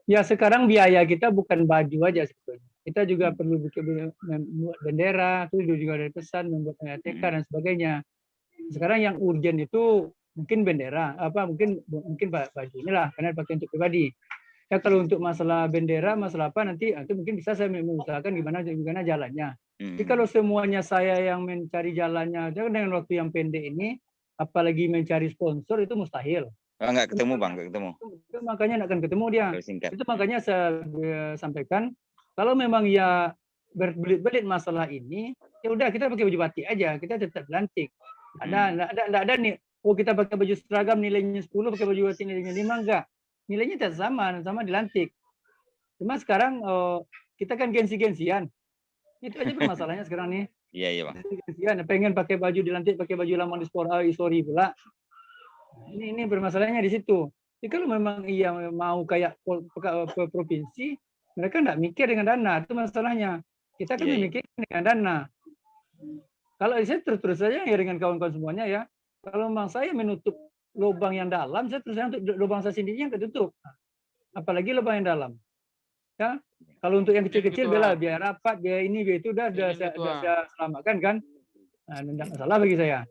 Ya sekarang biaya kita bukan baju aja sebetulnya. Kita juga perlu membuat bendera, itu juga ada pesan, membuat TK dan sebagainya. Sekarang yang urgent itu mungkin bendera, mungkin baju inilah karena pakai untuk pribadi. Ya kalau untuk masalah bendera, masalah apa nanti itu mungkin bisa saya mengusahakan gimana jalannya. Jadi kalau semuanya saya yang mencari jalannya, dengan waktu yang pendek ini, apalagi mencari sponsor itu mustahil. Nggak ketemu Bang, nggak ketemu. Itu makanya nggak akan ketemu dia. Itu makanya saya sampaikan, kalau memang ya berbelit-belit masalah ini, ya udah kita pakai baju batik aja, kita tetap lantik. Nggak ada nih, oh kita pakai baju seragam nilainya 10, pakai baju batik nilainya 5, enggak. Nilainya tetap sama dilantik. Cuma sekarang kita kan gengsi-gengsian. Itu aja permasalahannya sekarang nih. Iya Bang. Gengsian, pengen pakai baju dilantik, pakai baju lambang di story pula. Ini bermasalahnya di situ. Jadi kalau memang ia mau kayak provinsi, mereka nggak mikir dengan dana, itu masalahnya. Kita kan memikir dengan dana. Kalau saya terus saja ya dengan kawan-kawan semuanya ya. Kalau memang saya menutup lubang yang dalam, saya terus untuk lubang saya sendiri yang ketutup. Apalagi lubang yang dalam. Ya, kalau untuk yang kecil-kecil biar rapat, biar ini, biar itu udah saya selamatkan kan. Nah, tidak masalah bagi saya.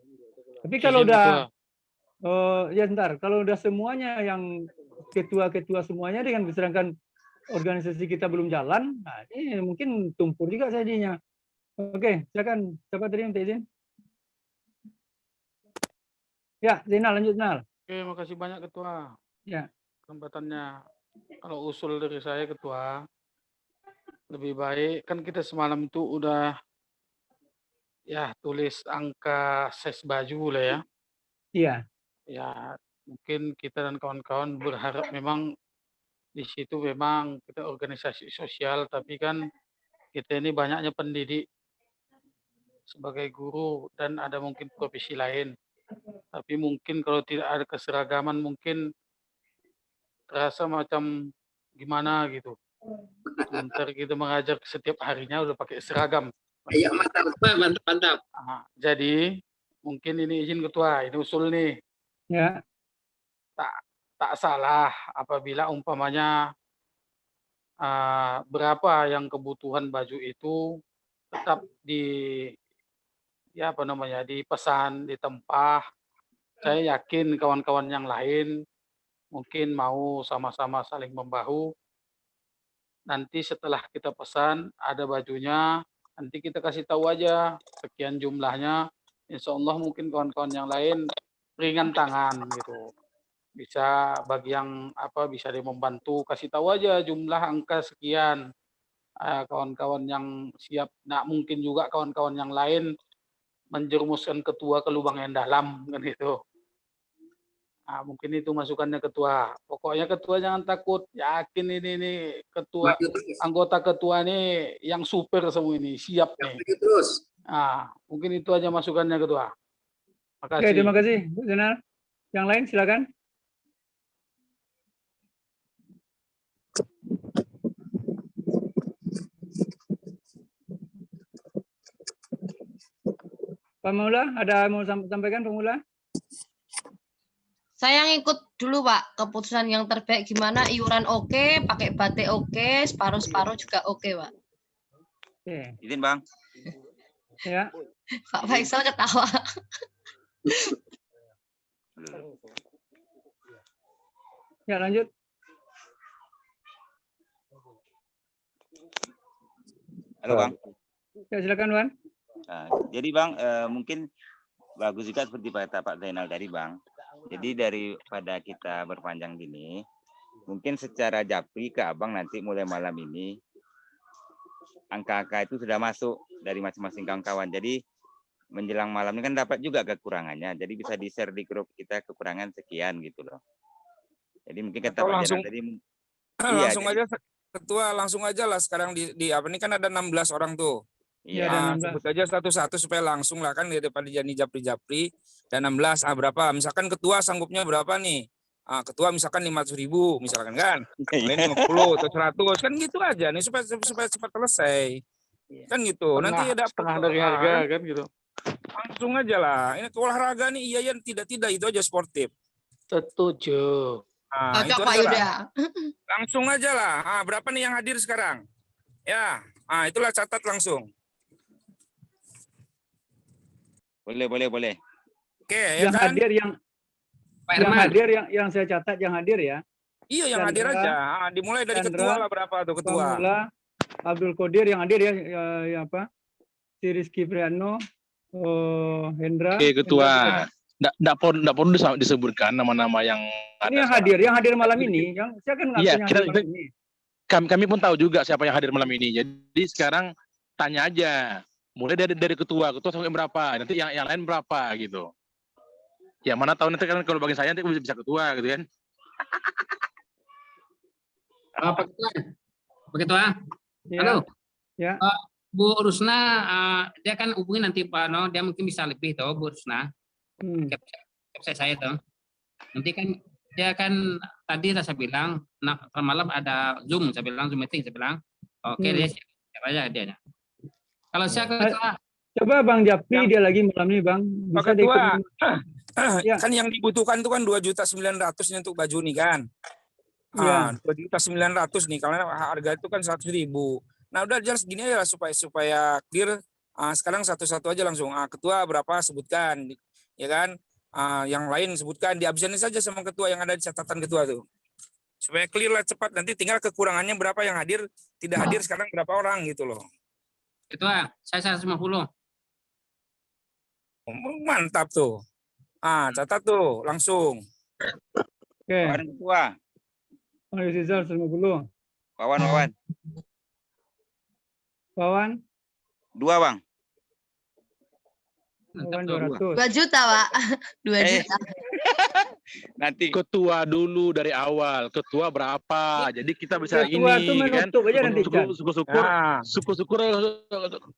Tapi kalau udah ya ntar kalau udah semuanya yang ketua-ketua semuanya dengan sedangkan organisasi kita belum jalan, nah ini mungkin tumpur juga jadinya. Oke, silakan. Siapa tadi yang minta izin? Ya, Zainal, lanjut Zainal. Oke, makasih banyak Ketua. Ya. Kesempatannya. Kalau usul dari saya Ketua, lebih baik kan kita semalam itu udah ya tulis angka ses baju lah ya. Iya. Ya, mungkin kita dan kawan-kawan berharap memang di situ memang kita organisasi sosial, tapi kan kita ini banyaknya pendidik sebagai guru dan ada mungkin profesi lain. Tapi mungkin kalau tidak ada keseragaman mungkin terasa macam gimana gitu. Sebentar kita mengajar setiap harinya udah pakai seragam. Ya, mantap, Pak, mantap, mantap. Jadi mungkin ini izin ketua, ini usul nih. Ya. Tak salah apabila umpamanya berapa yang kebutuhan baju itu tetap dipesan, ditempah. Saya yakin kawan-kawan yang lain mungkin mau sama-sama saling membahu. Nanti setelah kita pesan ada bajunya, nanti kita kasih tahu aja sekian jumlahnya. Insya Allah mungkin kawan-kawan yang lain ringan tangan gitu. Bisa bagi yang bisa dia membantu, kasih tahu aja jumlah angka sekian. Kawan-kawan yang siap, nah mungkin juga kawan-kawan yang lain menjerumuskan ketua ke lubang yang dalam kan gitu. Mungkin itu masukannya ketua. Pokoknya ketua jangan takut, yakin ini ketua, anggota ketua ini yang super semua ini, siap nih. Terus. Mungkin itu aja masukannya ketua. Makasih. Oke, terima kasih Bu Zainal. Yang lain silakan. Pak Maula, ada mau sampaikan Pak Maula? Saya ngikut dulu Pak, keputusan yang terbaik gimana, iuran oke, pakai batik oke, separuh-separuh juga oke Pak. Oke. Izin Bang. Ya. Pak Faisal ketawa. Ya, lanjut. Halo Bang. Ya, silakan Wan. Jadi Bang, mungkin bagus juga seperti kata Pak Zainal tadi Bang. Jadi daripada kita berpanjang gini, mungkin secara japri ke Abang nanti mulai malam ini, angka-angka itu sudah masuk dari masing-masing kawan-kawan. Jadi menjelang malam ini kan dapat juga kekurangannya. Jadi bisa di-share di grup kita kekurangan sekian gitu loh. Jadi mungkin kata Pak Zainal tadi, langsung aja ketua, langsung aja lah sekarang di apa ini kan ada 16 orang tuh. Iya, sebut aja satu-satu supaya langsung lah kan di depan dijani japri-japri dan 16 berapa misalkan ketua sanggupnya berapa nih, ketua misalkan 500.000 misalkan kan, lain 50 atau 100 kan gitu aja nih supaya cepat selesai kan gitu. Nanti ada setengah dari harga kan gitu, langsung aja lah. Ini olahraga nih iya tidak itu aja sportif. Setuju. Itu Pak aja Yuda. lah. Langsung aja lah. Berapa nih yang hadir sekarang ya, itulah catat langsung. Boleh. Oke, yang kan? hadir yang saya catat yang hadir ya. Iya, yang hadir aja. Dimulai dari ketua lah berapa tuh ketua. Pamula, Abdul Qadir yang hadir ya, si Rizky Priano, Hendra. Oke, ketua. Nggak perlu disebutkan nama-nama yang ini yang hadir malam ini. Yang saya kan nggak ini. Kami pun tahu juga siapa yang hadir malam ini. Jadi sekarang tanya aja. Mulai dari ketua sampai berapa, nanti yang lain berapa gitu. Ya mana tahu nanti kan kalau bagi saya nanti bisa ketua gitu kan. Pak Ketua. Ya. Halo. Ya. Bu Rusna, dia kan hubungi nanti Pak No, dia mungkin bisa lebih tahu Bu Rusna. Saya tahu. Nanti kan dia kan tadi saya bilang malam ada Zoom, saya bilang Zoom meeting, saya bilang oke dia siap aja dia. Kalau saya coba Bang Japri dia lagi malam ini Bang. Bisa Ketua, kan yang dibutuhkan itu kan 2.900.000 untuk baju nih kan. 2.900.000 nih, karena harga itu kan 100.000. Nah udah jelas gini aja lah supaya clear. Sekarang satu-satu aja langsung. Ketua berapa sebutkan, ya kan? Yang lain sebutkan, dihabisin saja sama ketua yang ada di catatan ketua tuh. Supaya clear lah cepat. Nanti tinggal kekurangannya berapa yang hadir, tidak hadir sekarang berapa orang gitu loh. Ketua, saya 150. Mantap tuh. Catat tuh langsung. Oke. Ketua. Pak Rizal 150. Wawan. Wawan? 2 Bang. Wawan 200. 2 juta Pak. 2 juta. Nanti ketua dulu dari awal. Ketua berapa? Jadi kita bisa Ketua ini tuh kan. menutup aja nanti, Chan. Syukur-syukur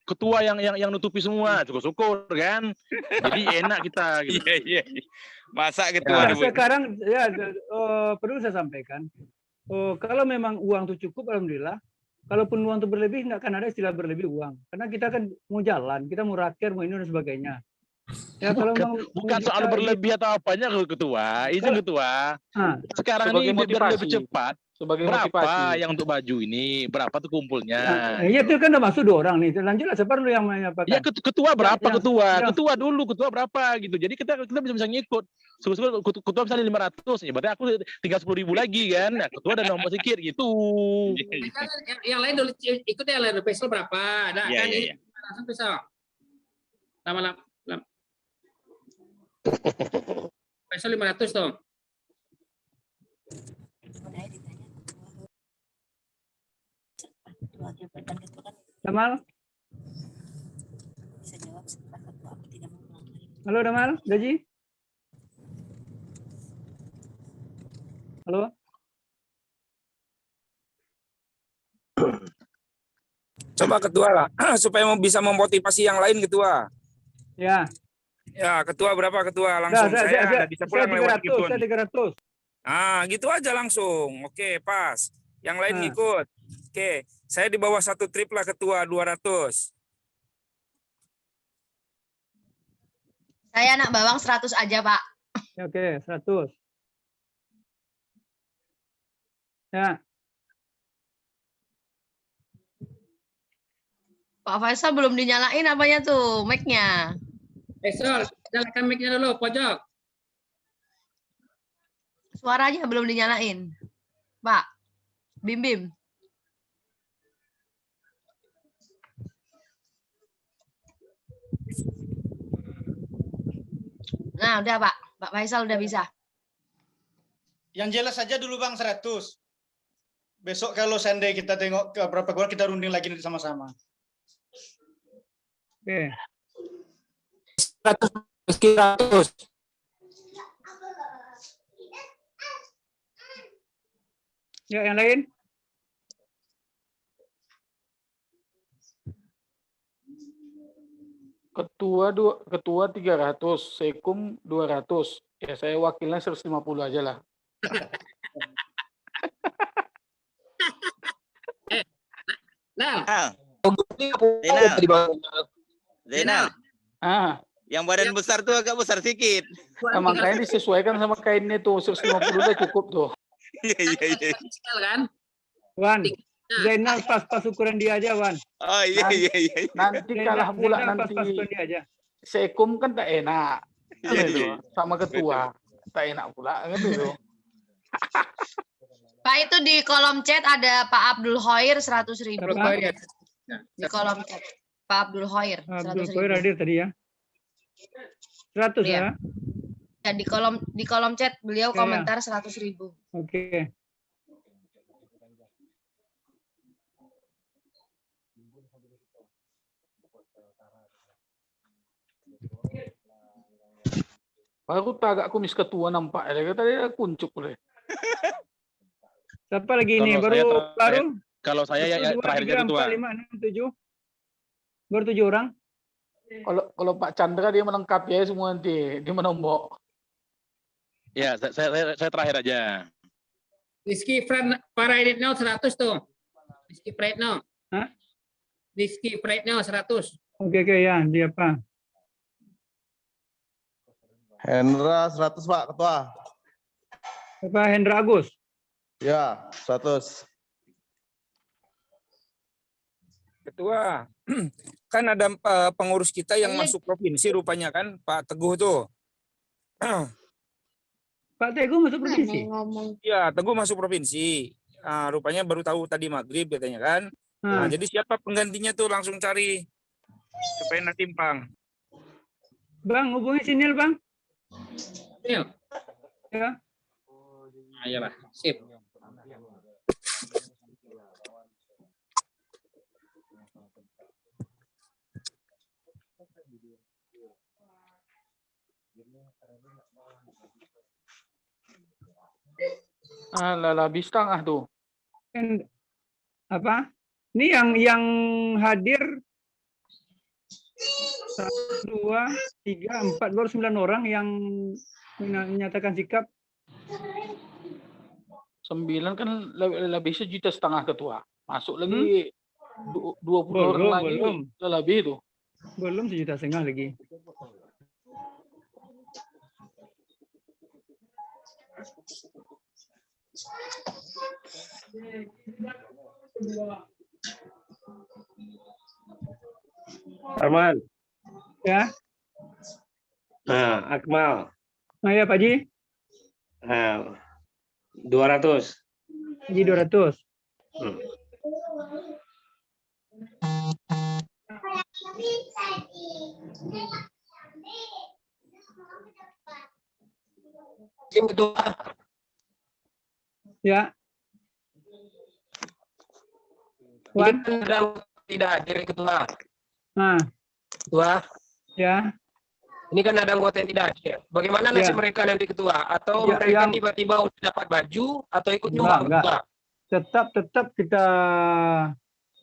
ketua yang nutupi semua. Syukur-syukur kan. Jadi enak kita. Gitu. Iya. Masa ketua Nah, sekarang ya perlu saya sampaikan. Kalau memang uang itu cukup, alhamdulillah. Kalaupun uang itu berlebih, nggak akan ada istilah berlebih uang. Karena kita kan mau jalan, kita mau rakyat, mau ini dan sebagainya. Ya, kalau bukan soal berlebih atau apanya ketua, izin ketua. Sekarang ini biar lebih cepat. Berapa motivasi. yang untuk baju ini? Berapa tuh kumpulnya? Iya, itu kan udah masuk 2 orang nih. Lanjutlah, siapa dulu yang menyampaikan? Ya ketua berapa ketua dulu ketua berapa gitu. Jadi kita bisa ngikut. Ketua misalnya 500, ya berarti aku tinggal 10.000 lagi kan. Nah, ketua dan nomor sedikit gitu. Yang lain dulu ikut ya, lain besok berapa? Nah, kan ini langsung besok. Lama-lama. Besok 500 dong. Damal? Halo Damal, Gaji? Halo? Coba ketua lah, supaya bisa memotivasi yang lain ketua. Ya. Ya, ketua berapa ketua? Langsung saya ada bisa pulang lewat Gibon. Saya 300. Ah, gitu aja langsung. Oke, pas. Yang lain ngikut. Oke, saya di bawah 1 trip lah ketua 200. Saya anak bawang 100 aja, Pak. Oke, 100. Ya. Pak Faisal belum dinyalain apanya tuh, mic-nya. Faisal, nyalakan mic-nya dulu, pojok. Suaranya belum dinyalain. Pak, Bim. Nah, udah Pak. Pak Faisal udah bisa. Yang jelas saja dulu Bang 100. Besok kalau seandainya kita tengok ke berapa gol, kita runding lagi nanti sama-sama. Oke. 100. Ya, yang lain? Ketua 300, Sekum 200. Ya saya wakilnya 150 aja lah. Zainal. Yang badan besar tuh agak besar sedikit. Makanya disesuaikan sama kainnya tuh, 150 udah cukup tuh. Iya. Kan? Wan, Zainal pas ukuran dia aja, Wan. Oh iya. Nanti kalah pula Zainal nanti. pas ukuran dia aja. Sekum kan tak enak. Iya. Sama ketua. Tak enak pula kan itu. Pak, itu di kolom chat ada Pak Abdul Hoir 100.000. Di kolom chat. Pak Abdul Hoir 100.000. Abdul Hoir hadir tadi ya. 100 ya. Ya, di kolom chat beliau komentar 100.000. Oke. Baru tagak kumis ketua nampak ya. Tadi kuncup boleh. Siapa lagi ini? Baru kalau saya ya terakhir ketua. 4, 5, 6, 7. Baru 7 orang. Kalau Pak Chandra dia melengkapi ya semua nanti. Dia menombok. Ya, saya terakhir aja. Rizky Praetno 100 tuh. Rizky Praetno. Hah? Rizky Praetno 100. Oke, ya. Dia apa? Hendra 100 Pak Ketua. Apa Hendra Agus? Ya, 100. Ketua, kan ada pengurus kita yang masuk provinsi rupanya kan, Pak Teguh tuh. Pak Teguh masuk provinsi? Iya, Teguh masuk provinsi. Rupanya baru tahu tadi maghrib katanya kan. Nah, jadi siapa penggantinya tuh langsung cari supaya nggak timpang. Bang, hubungi Sinil Bang. Sinil. Ya. Ayolah, sip. Lebih setengah tuh. Apa? Ini yang hadir 1, 2, 3, 4, baru 9 orang yang menyatakan sikap. 9 kan lebih 1,5 juta ketua. Masuk lagi 20 orang lagi. Belum. Lebih tuh. Belum 1,5 juta lagi. Arman. Ya. Nah, Akmal. Nah ya Pak Haji. 200. Haji 200. Ya. Ini kan tidak hadir ketua. Nah. Ketua. Ya. Ini kan ada anggota yang tidak hadir. Bagaimana nasib mereka nanti ketua? Atau Ya, mereka tiba-tiba udah dapat baju atau ikut nyumbang? Enggak. Tetap kita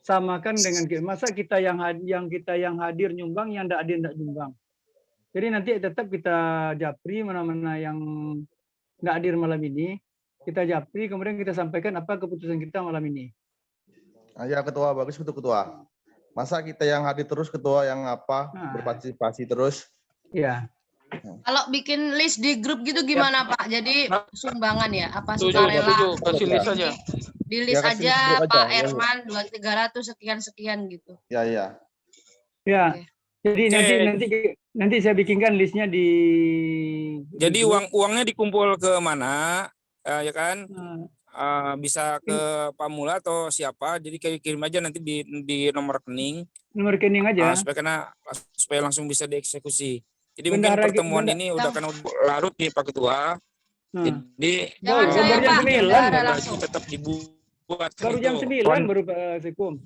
samakan dengan masa kita yang hadir nyumbang, yang tidak hadir tidak nyumbang. Jadi nanti tetap kita japri mana-mana yang tidak hadir malam ini, kita japri kemudian kita sampaikan apa keputusan kita malam ini. Ya ketua, bagus untuk ketua. Masa kita yang hadir terus ketua yang berpartisipasi terus. Iya. Kalau bikin list di grup gitu gimana Pak? Jadi sumbangan ya? Apa Setuju, sukarela? kasih list aja. Di list Ya, kasih aja list grup Pak aja, ya. Erman 200-300 sekian gitu. Ya. Ya. Jadi nanti saya bikinkan listnya di. Jadi uangnya dikumpul ke mana, ya kan? Bisa ke Pak Mula atau siapa? Jadi kirim aja nanti di nomor rekening. Nomor rekening aja. Supaya langsung bisa dieksekusi. Jadi Bendahara, mungkin pertemuan ini udah kan larut nih Pak Ketua. Jadi Jangan saya Pak, bendahara langsung. tetap dibuat. Baru jam 9 baru Pak Sekum.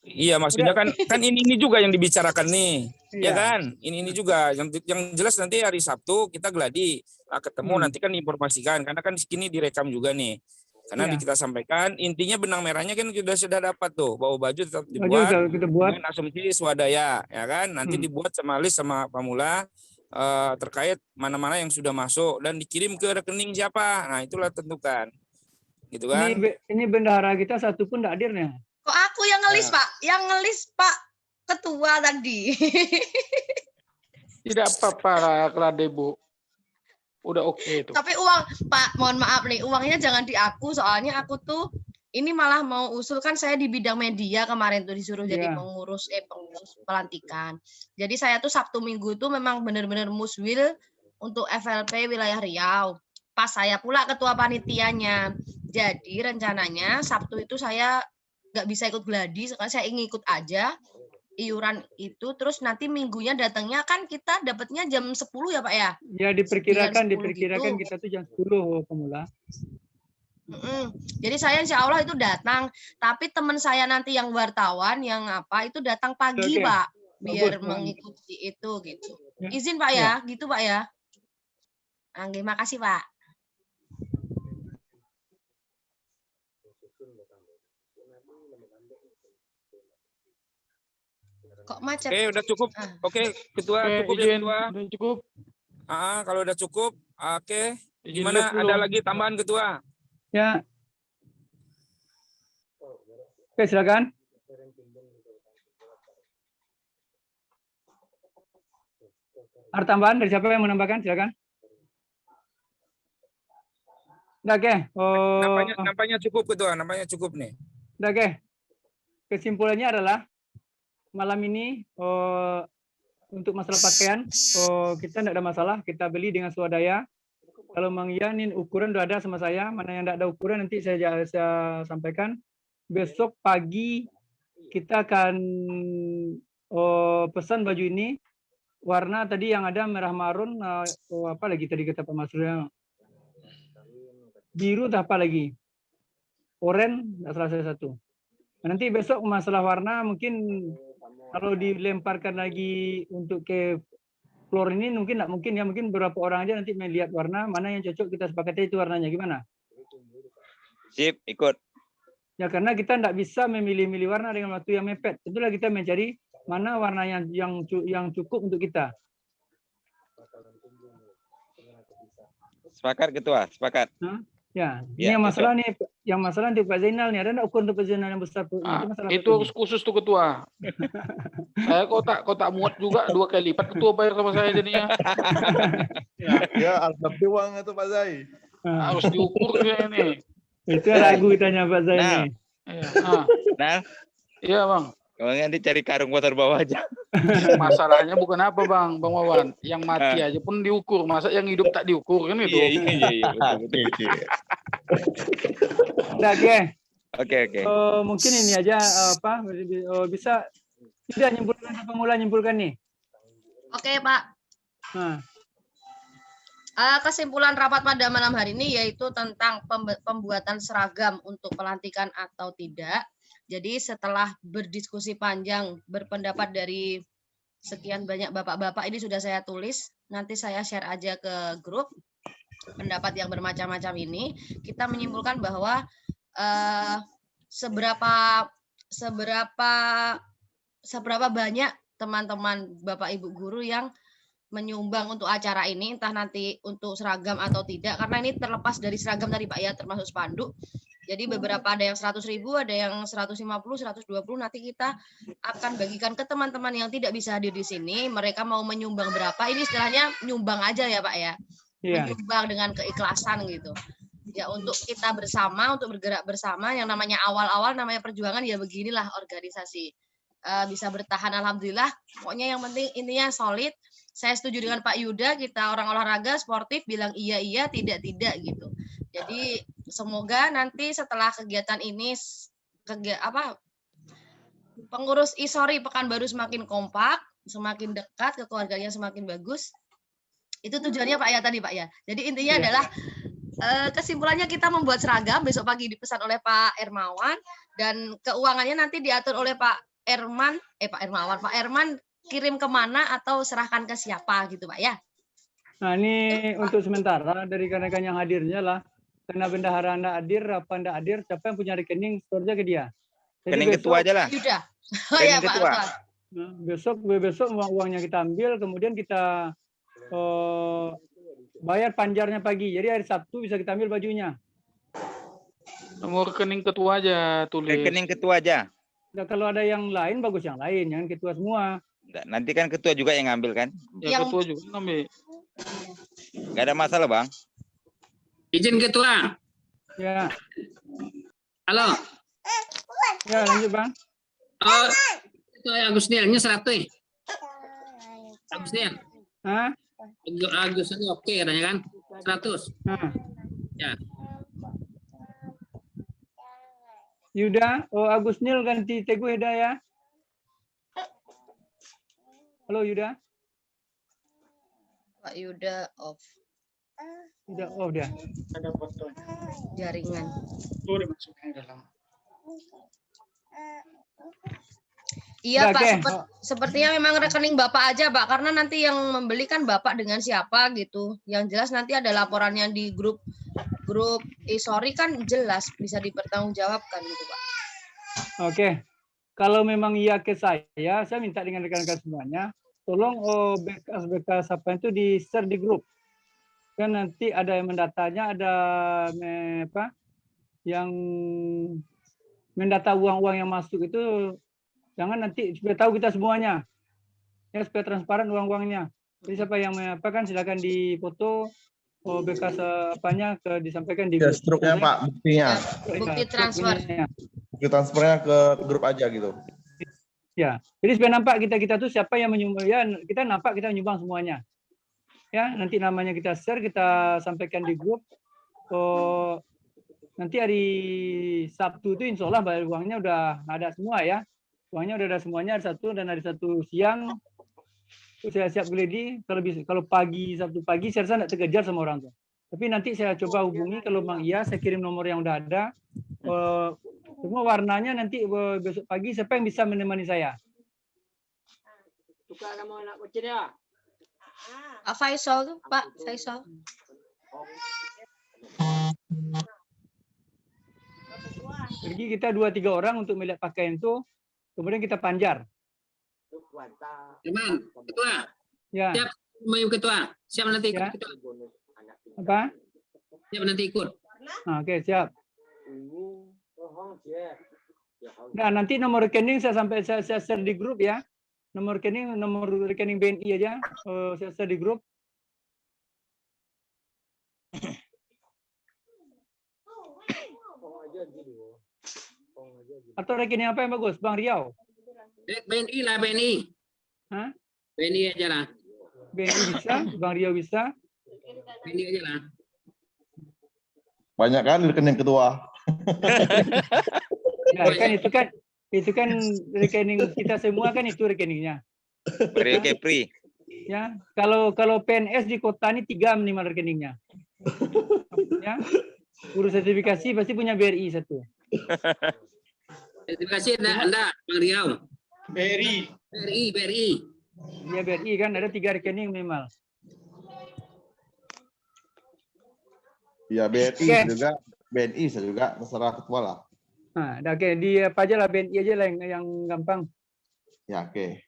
Iya, maksudnya kan ini juga yang dibicarakan nih. Iya. Ya kan? Ini juga yang jelas nanti hari Sabtu kita geladi ketemu nanti kan diinformasikan karena kan di sini direkam juga nih. Karena kita sampaikan intinya benang merahnya kan sudah dapat tuh, bahwa baju tetap dibuat dengan asumsi swadaya, ya kan? Nanti dibuat sama list sama Pak Mula terkait mana-mana yang sudah masuk dan dikirim ke rekening siapa. Nah, itulah tentukan. Gitu kan? Ini bendahara kita satu pun tidak hadir nih. Kok aku yang ngelis Pak? Yang ngelis Pak Ketua tadi. Tidak apa-apa, Klade Bu. Udah oke itu. Tapi uang Pak, mohon maaf nih, uangnya jangan di aku, soalnya aku tuh ini malah mau usul kan saya di bidang media kemarin tuh disuruh jadi pengurus pelantikan. Jadi saya tuh Sabtu Minggu tuh memang benar-benar muswil untuk FLP wilayah Riau. Pas saya pula ketua panitianya. Jadi rencananya Sabtu itu saya nggak bisa ikut gladi, sekarang saya ingin ikut aja iuran itu, terus nanti minggunya datangnya kan kita dapatnya jam 10 ya Pak ya? Ya diperkirakan gitu. kita tuh jam 10 pemula. Jadi saya insya Allah itu datang, tapi teman saya nanti yang wartawan yang itu datang pagi Pak, biar mengikuti itu gitu. Izin Pak ya, gitu Pak ya. Terima kasih Pak. Kok macet? Oke, udah cukup. Oke, Ketua, cukup ya Ketua. Udah cukup. Kalau udah cukup, oke. Gimana? Ada lagi tambahan Ketua? Ya. Oke, silakan. Ada tambahan dari siapa yang menambahkan? Silakan. Udah, oke. Nampaknya cukup Ketua, nampaknya cukup nih. Udah, oke. Kesimpulannya adalah malam ini untuk masalah pakaian kita tidak ada masalah, kita beli dengan swadaya. Kalau Mang Ian ini ukuran udah ada sama saya, mana yang tidak ada ukuran nanti saya sampaikan. Besok pagi kita akan pesan baju ini warna tadi yang ada merah marun, apa lagi tadi kata Pak Masrul, biru apa lagi, oranye, tidak salah saya satu. Nanti besok masalah warna mungkin kalau dilemparkan lagi untuk ke floor ini mungkin tidak mungkin ya, mungkin beberapa orang aja nanti melihat warna mana yang cocok, kita sepakati itu warnanya gimana. Sip, ikut. Ya karena kita tidak bisa memilih-milih warna dengan waktu yang mepet. Itulah kita mencari mana warna yang cukup untuk kita. Sepakat Ketua, sepakat. Ya, Ya, ini yang masalah nih, yang masalah untuk Pak Zainal nih. Ada nggak ukur untuk Pak Zainal yang besar? Itu harus khusus tuh Ketua. Saya kok tak muat juga 2 kali lipat Ketua bayar sama saya jadinya. Ya, alhamdulillah uang itu Pak Zai. Harus diukur dia ini. Itu ragu tanya Pak Zainal nih. Nah, iya Bang. Kalau nanti cari karung motor bawah aja. Masalahnya bukan apa Bang Wawan, yang mati aja pun diukur, masa yang hidup tak diukur kan itu. Iya, betul. Oke. Mungkin ini aja bisa tidak nyimpulkan nih. Oke, Pak. Kesimpulan rapat pada malam hari ini yaitu tentang pembuatan seragam untuk pelantikan atau tidak. Jadi setelah berdiskusi panjang, berpendapat dari sekian banyak bapak-bapak, ini sudah saya tulis, nanti saya share aja ke grup pendapat yang bermacam-macam ini. Kita menyimpulkan bahwa seberapa banyak teman-teman Bapak Ibu guru yang menyumbang untuk acara ini, entah nanti untuk seragam atau tidak, karena ini terlepas dari seragam tadi Pak ya, termasuk spanduk. Jadi beberapa ada yang 100.000, ada yang 150, 120, nanti kita akan bagikan ke teman-teman yang tidak bisa hadir di sini, mereka mau menyumbang berapa, ini istilahnya nyumbang aja ya Pak ya, menyumbang dengan keikhlasan gitu. Ya untuk kita bersama, untuk bergerak bersama, yang namanya awal-awal, namanya perjuangan ya beginilah organisasi. Bisa bertahan alhamdulillah, pokoknya yang penting intinya solid. Saya setuju dengan Pak Yuda, kita orang olahraga sportif bilang iya, tidak gitu. Jadi semoga nanti setelah kegiatan ini pengurus ISORI Pekanbaru semakin kompak, semakin dekat, kekeluarganya semakin bagus. Itu tujuannya Pak ya tadi Pak ya. Jadi intinya adalah kesimpulannya kita membuat seragam, besok pagi dipesan oleh Pak Ermawan, dan keuangannya nanti diatur oleh Pak Erman kirim kemana atau serahkan ke siapa gitu Pak ya. Nah ini untuk sementara dari rekan-rekan yang hadirnya lah, karena bendahara anda hadir, apa anda hadir, siapa yang punya rekening, store aja ke dia. Rekening ketua aja lah. Sudah. Rekening ketua. Nah, besok uangnya kita ambil, kemudian kita bayar panjarnya pagi. Jadi hari Sabtu bisa kita ambil bajunya. Nomor rekening ketua aja tulis. Rekening ketua aja. Nah, kalau ada yang lain bagus yang lain, jangan ketua semua. Nanti kan ketua juga yang ngambil kan? Ya ketua juga ngambil. Gak ada masalah Bang. Izin Ketua. Ya. Halo. Ya lanjut Bang. Ketua Agusniannya 100. Agusnian. Hah? Agusnian oke katanya kan? 100. Ya. Yuda, Agusnil ganti Teguh Hidayah. Halo Yuda. Pak Yuda off. Udah, udah. Ada foto Jaringan. Udah masukin dalam. Iya Pak, sepertinya memang rekening Bapak aja Pak, karena nanti yang membeli kan Bapak dengan siapa gitu. Yang jelas nanti ada laporannya di grup ISORI kan jelas bisa dipertanggungjawabkan gitu Pak. Oke, kalau memang iya ke saya minta dengan rekan-rekan semuanya, tolong bekas apa itu di share di grup. Kan nanti ada yang mendatanya, ada yang mendata uang-uang yang masuk itu, jangan nanti supaya tahu kita semuanya, ya supaya transparan uang-uangnya. Jadi siapa yang kan silakan dipoto bekas apanya disampaikan di grup. Struknya Pak, buktinya. Bukti transfer. Bukti transfernya ke grup aja gitu. Ya, jadi supaya nampak kita tuh siapa yang menyumbang, ya kita nampak kita menyumbang semuanya. Ya, nanti namanya kita share, kita sampaikan di grup. Nanti hari Sabtu itu insya Allah bayar uangnya udah ada semua ya. Uangnya udah ada semuanya hari Sabtu, dan hari Sabtu siang saya siap geladi. Kalau pagi Sabtu pagi saya rasa tidak terkejar sama orang tuh. Tapi nanti saya coba hubungi, kalau memang iya saya kirim nomor yang udah ada. Semua warnanya nanti besok pagi siapa yang bisa menemani saya. Tukar nama anak kecil ya. Pak Faisal tuh, Pak Faisal. Pergi kita 2-3 orang untuk melihat pakaian itu, kemudian kita panjar. Teman, ketua. Ya. Siap, Mayu ketua. Siap nanti ikut Ya. ketua. Apa? Siap nanti ikut. Oke, siap. Nah, nanti nomor rekening saya share di grup ya. Nomor rekening BNI aja, saya share di grup. Atau rekening apa yang bagus, Bang Riau? BNI lah, BNI. Hah? BNI aja lah. BNI bisa, Bang Riau bisa. BNI aja lah. Banyak kan rekening ketua. Nah, kan itu kan rekening kita semua kan itu rekeningnya. Mario Kepri. Ya, kalau PNS di kota ini 3 minimal rekeningnya. Ya, urus sertifikasi pasti punya BRI 1. Terima kasih Anda, Bang Riau. BRI. Dia BRI kan ada 3 rekening minimal. Ya BNI Oke. juga, BNI saya juga terserah ketua lah. Nah, oke, di apa aja lah BNI aja lah yang gampang. Ya oke.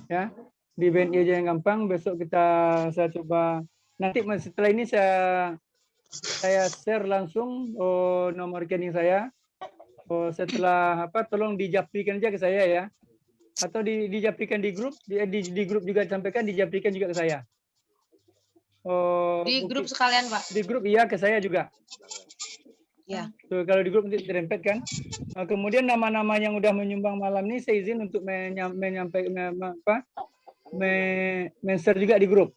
Ya, di BNI aja yang gampang. Besok saya coba. Nanti setelah ini saya share langsung nomor rekening saya. Setelah tolong dijaprikan aja ke saya ya. Atau dijaprikan di grup, di grup juga disampaikan, dijaprikan juga ke saya. Di grup sekalian, Pak. Di grup iya, ke saya juga. Ya. So, kalau di grup nanti terempet kan. Kemudian nama-nama yang udah menyumbang malam ini saya izin untuk menyampaikan men-share juga di grup.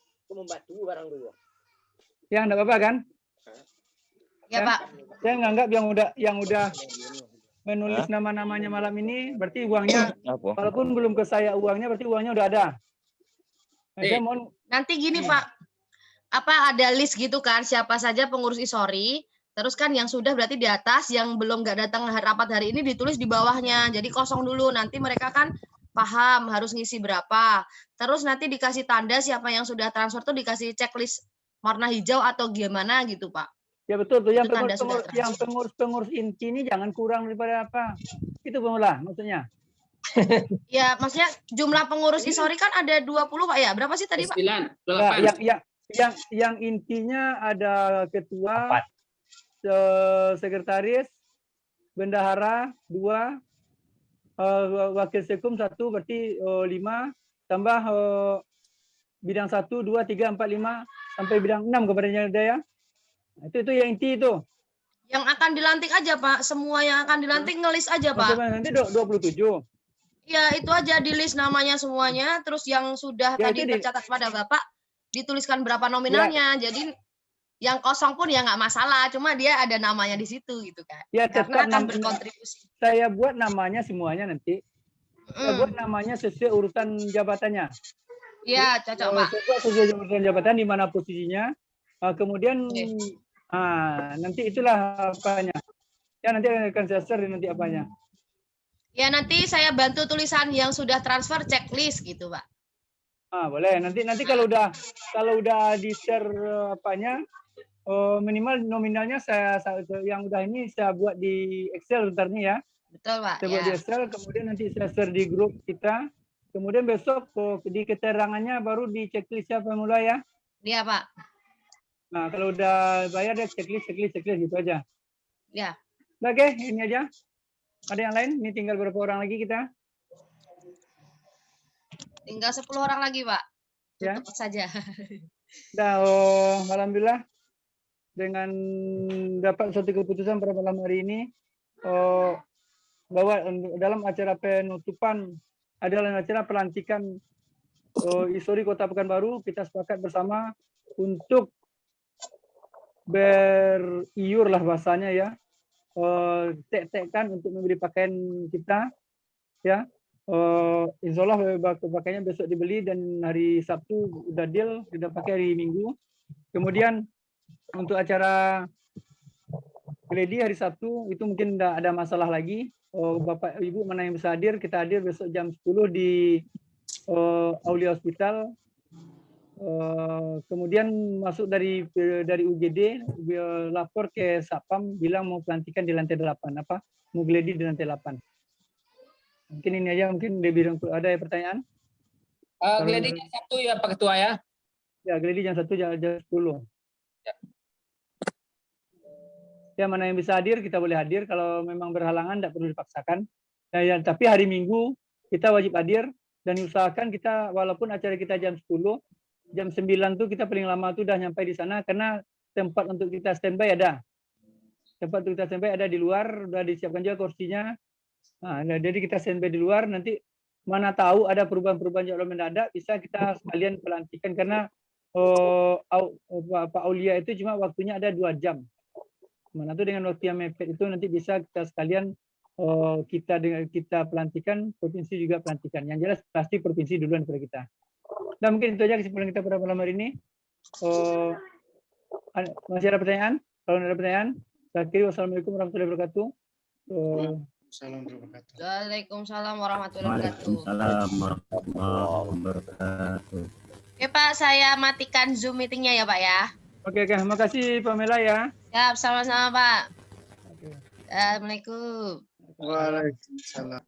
Ya, enggak apa-apa kan? Ya, Pak. Saya nganggap yang udah menulis nama-namanya malam ini berarti uangnya walaupun belum ke saya uangnya berarti uangnya udah ada. Nah, saya mohon Nanti gini, Pak. Ada list gitu kan siapa saja pengurus ISORI, terus kan yang sudah berarti di atas, yang belum nggak datang rapat hari ini ditulis di bawahnya. Jadi kosong dulu, nanti mereka kan paham harus ngisi berapa. Terus nanti dikasih tanda siapa yang sudah transfer tuh dikasih checklist warna hijau atau gimana gitu, Pak. ya betul tuh yang Itu tanda sudah pengurus inti ini jangan kurang daripada apa. Itu pengolah maksudnya. Ya, maksudnya jumlah pengurus ISORI kan ada 20, Pak ya. Berapa sih tadi, Pak? 9, Nah, yang intinya ada ketua, sekretaris, bendahara 2, wakil sekum 1 berarti 5, tambah bidang 1, 2, 3, 4, 5 sampai bidang 6 kepadanya ada ya. Itu yang inti itu. Yang akan dilantik aja, Pak. Semua yang akan dilantik ngelis aja, Pak. Nanti 27. Ya, itu aja di list namanya semuanya. Terus yang sudah Ya, tadi itu tercatat pada Bapak, dituliskan berapa nominalnya. Jadi yang kosong pun ya nggak masalah. Cuma dia ada namanya di situ gitu kan. Ya, Karena tetap akan berkontribusi. saya buat namanya semuanya nanti. Saya buat namanya sesuai urutan jabatannya. Iya, cocok, Pak. Sesuai urutan jabatan di mana posisinya. Kemudian nanti itulah apanya. Ya, nanti akan saya share nanti apanya. Ya, nanti saya bantu tulisan yang sudah transfer checklist gitu, Pak. Boleh. Nanti kalau udah di share apanya, minimal nominalnya saya yang udah ini saya buat di Excel bentar nih ya. Betul, Pak. Saya buat di Excel, kemudian nanti saya share di grup kita. Kemudian besok di keterangannya baru di checklistnya pemula ya. Iya, Pak. Nah, kalau udah bayar deh checklist gitu aja. Ya. Oke, ini aja. Ada yang lain? Ini tinggal berapa orang lagi kita? Tinggal 10 orang lagi, Pak. Ya. Tutup saja. Nah, alhamdulillah dengan dapat suatu keputusan pada malam hari ini bahwa dalam acara penutupan adalah acara pelantikan ISORI Kota Pekanbaru, kita sepakat bersama untuk beriur lah bahasanya ya, tek-tekkan untuk membeli pakaian kita ya. Insya Allah pakaiannya besok dibeli dan hari Sabtu udah deal, sudah pakai hari Minggu. Kemudian untuk acara gladi hari Sabtu itu mungkin tidak ada masalah lagi. Bapak Ibu mana yang bisa hadir, kita hadir besok jam 10 di Aulia Hospital. Kemudian masuk dari UGD lapor ke Satpam bilang mau pelantikan di lantai 8, mau gladi di lantai 8. Mungkin ini aja, mungkin di bidang ada pertanyaan? Gladi jam 1 ya Pak Ketua ya? Ya, gladi jam 1 jam 10. Ya, mana yang bisa hadir kita boleh hadir, kalau memang berhalangan tidak perlu dipaksakan. Ya, tapi hari Minggu kita wajib hadir dan usahakan kita walaupun acara kita jam 10, jam 9 tuh kita paling lama tuh udah nyampe di sana karena tempat untuk kita standby ada. Tempat untuk kita standby ada di luar, udah disiapkan juga kursinya. Nah, jadi kita standby di luar, nanti mana tahu ada perubahan-perubahan jadwal mendadak, bisa kita sekalian pelantikan karena Pak Aulia itu cuma waktunya ada 2 jam. Mana tuh dengan waktu yang mepet itu nanti bisa kita sekalian kita pelantikan, provinsi juga pelantikan. Yang jelas pasti provinsi duluan daripada kita. Dan mungkin itu aja kesimpulan kita pada malam hari ini. Masih ada pertanyaan? Kalau ada pertanyaan, saya kira wassalamualaikum warahmatullahi wabarakatuh. Waalaikumsalam warahmatullahi wabarakatuh. Waalaikumsalam warahmatullahi wabarakatuh. Oke Pak, saya matikan Zoom meetingnya ya Pak ya. Oke, terima kasih Pak Mela ya. Ya, sama-sama Pak. Assalamualaikum. Waalaikumsalam.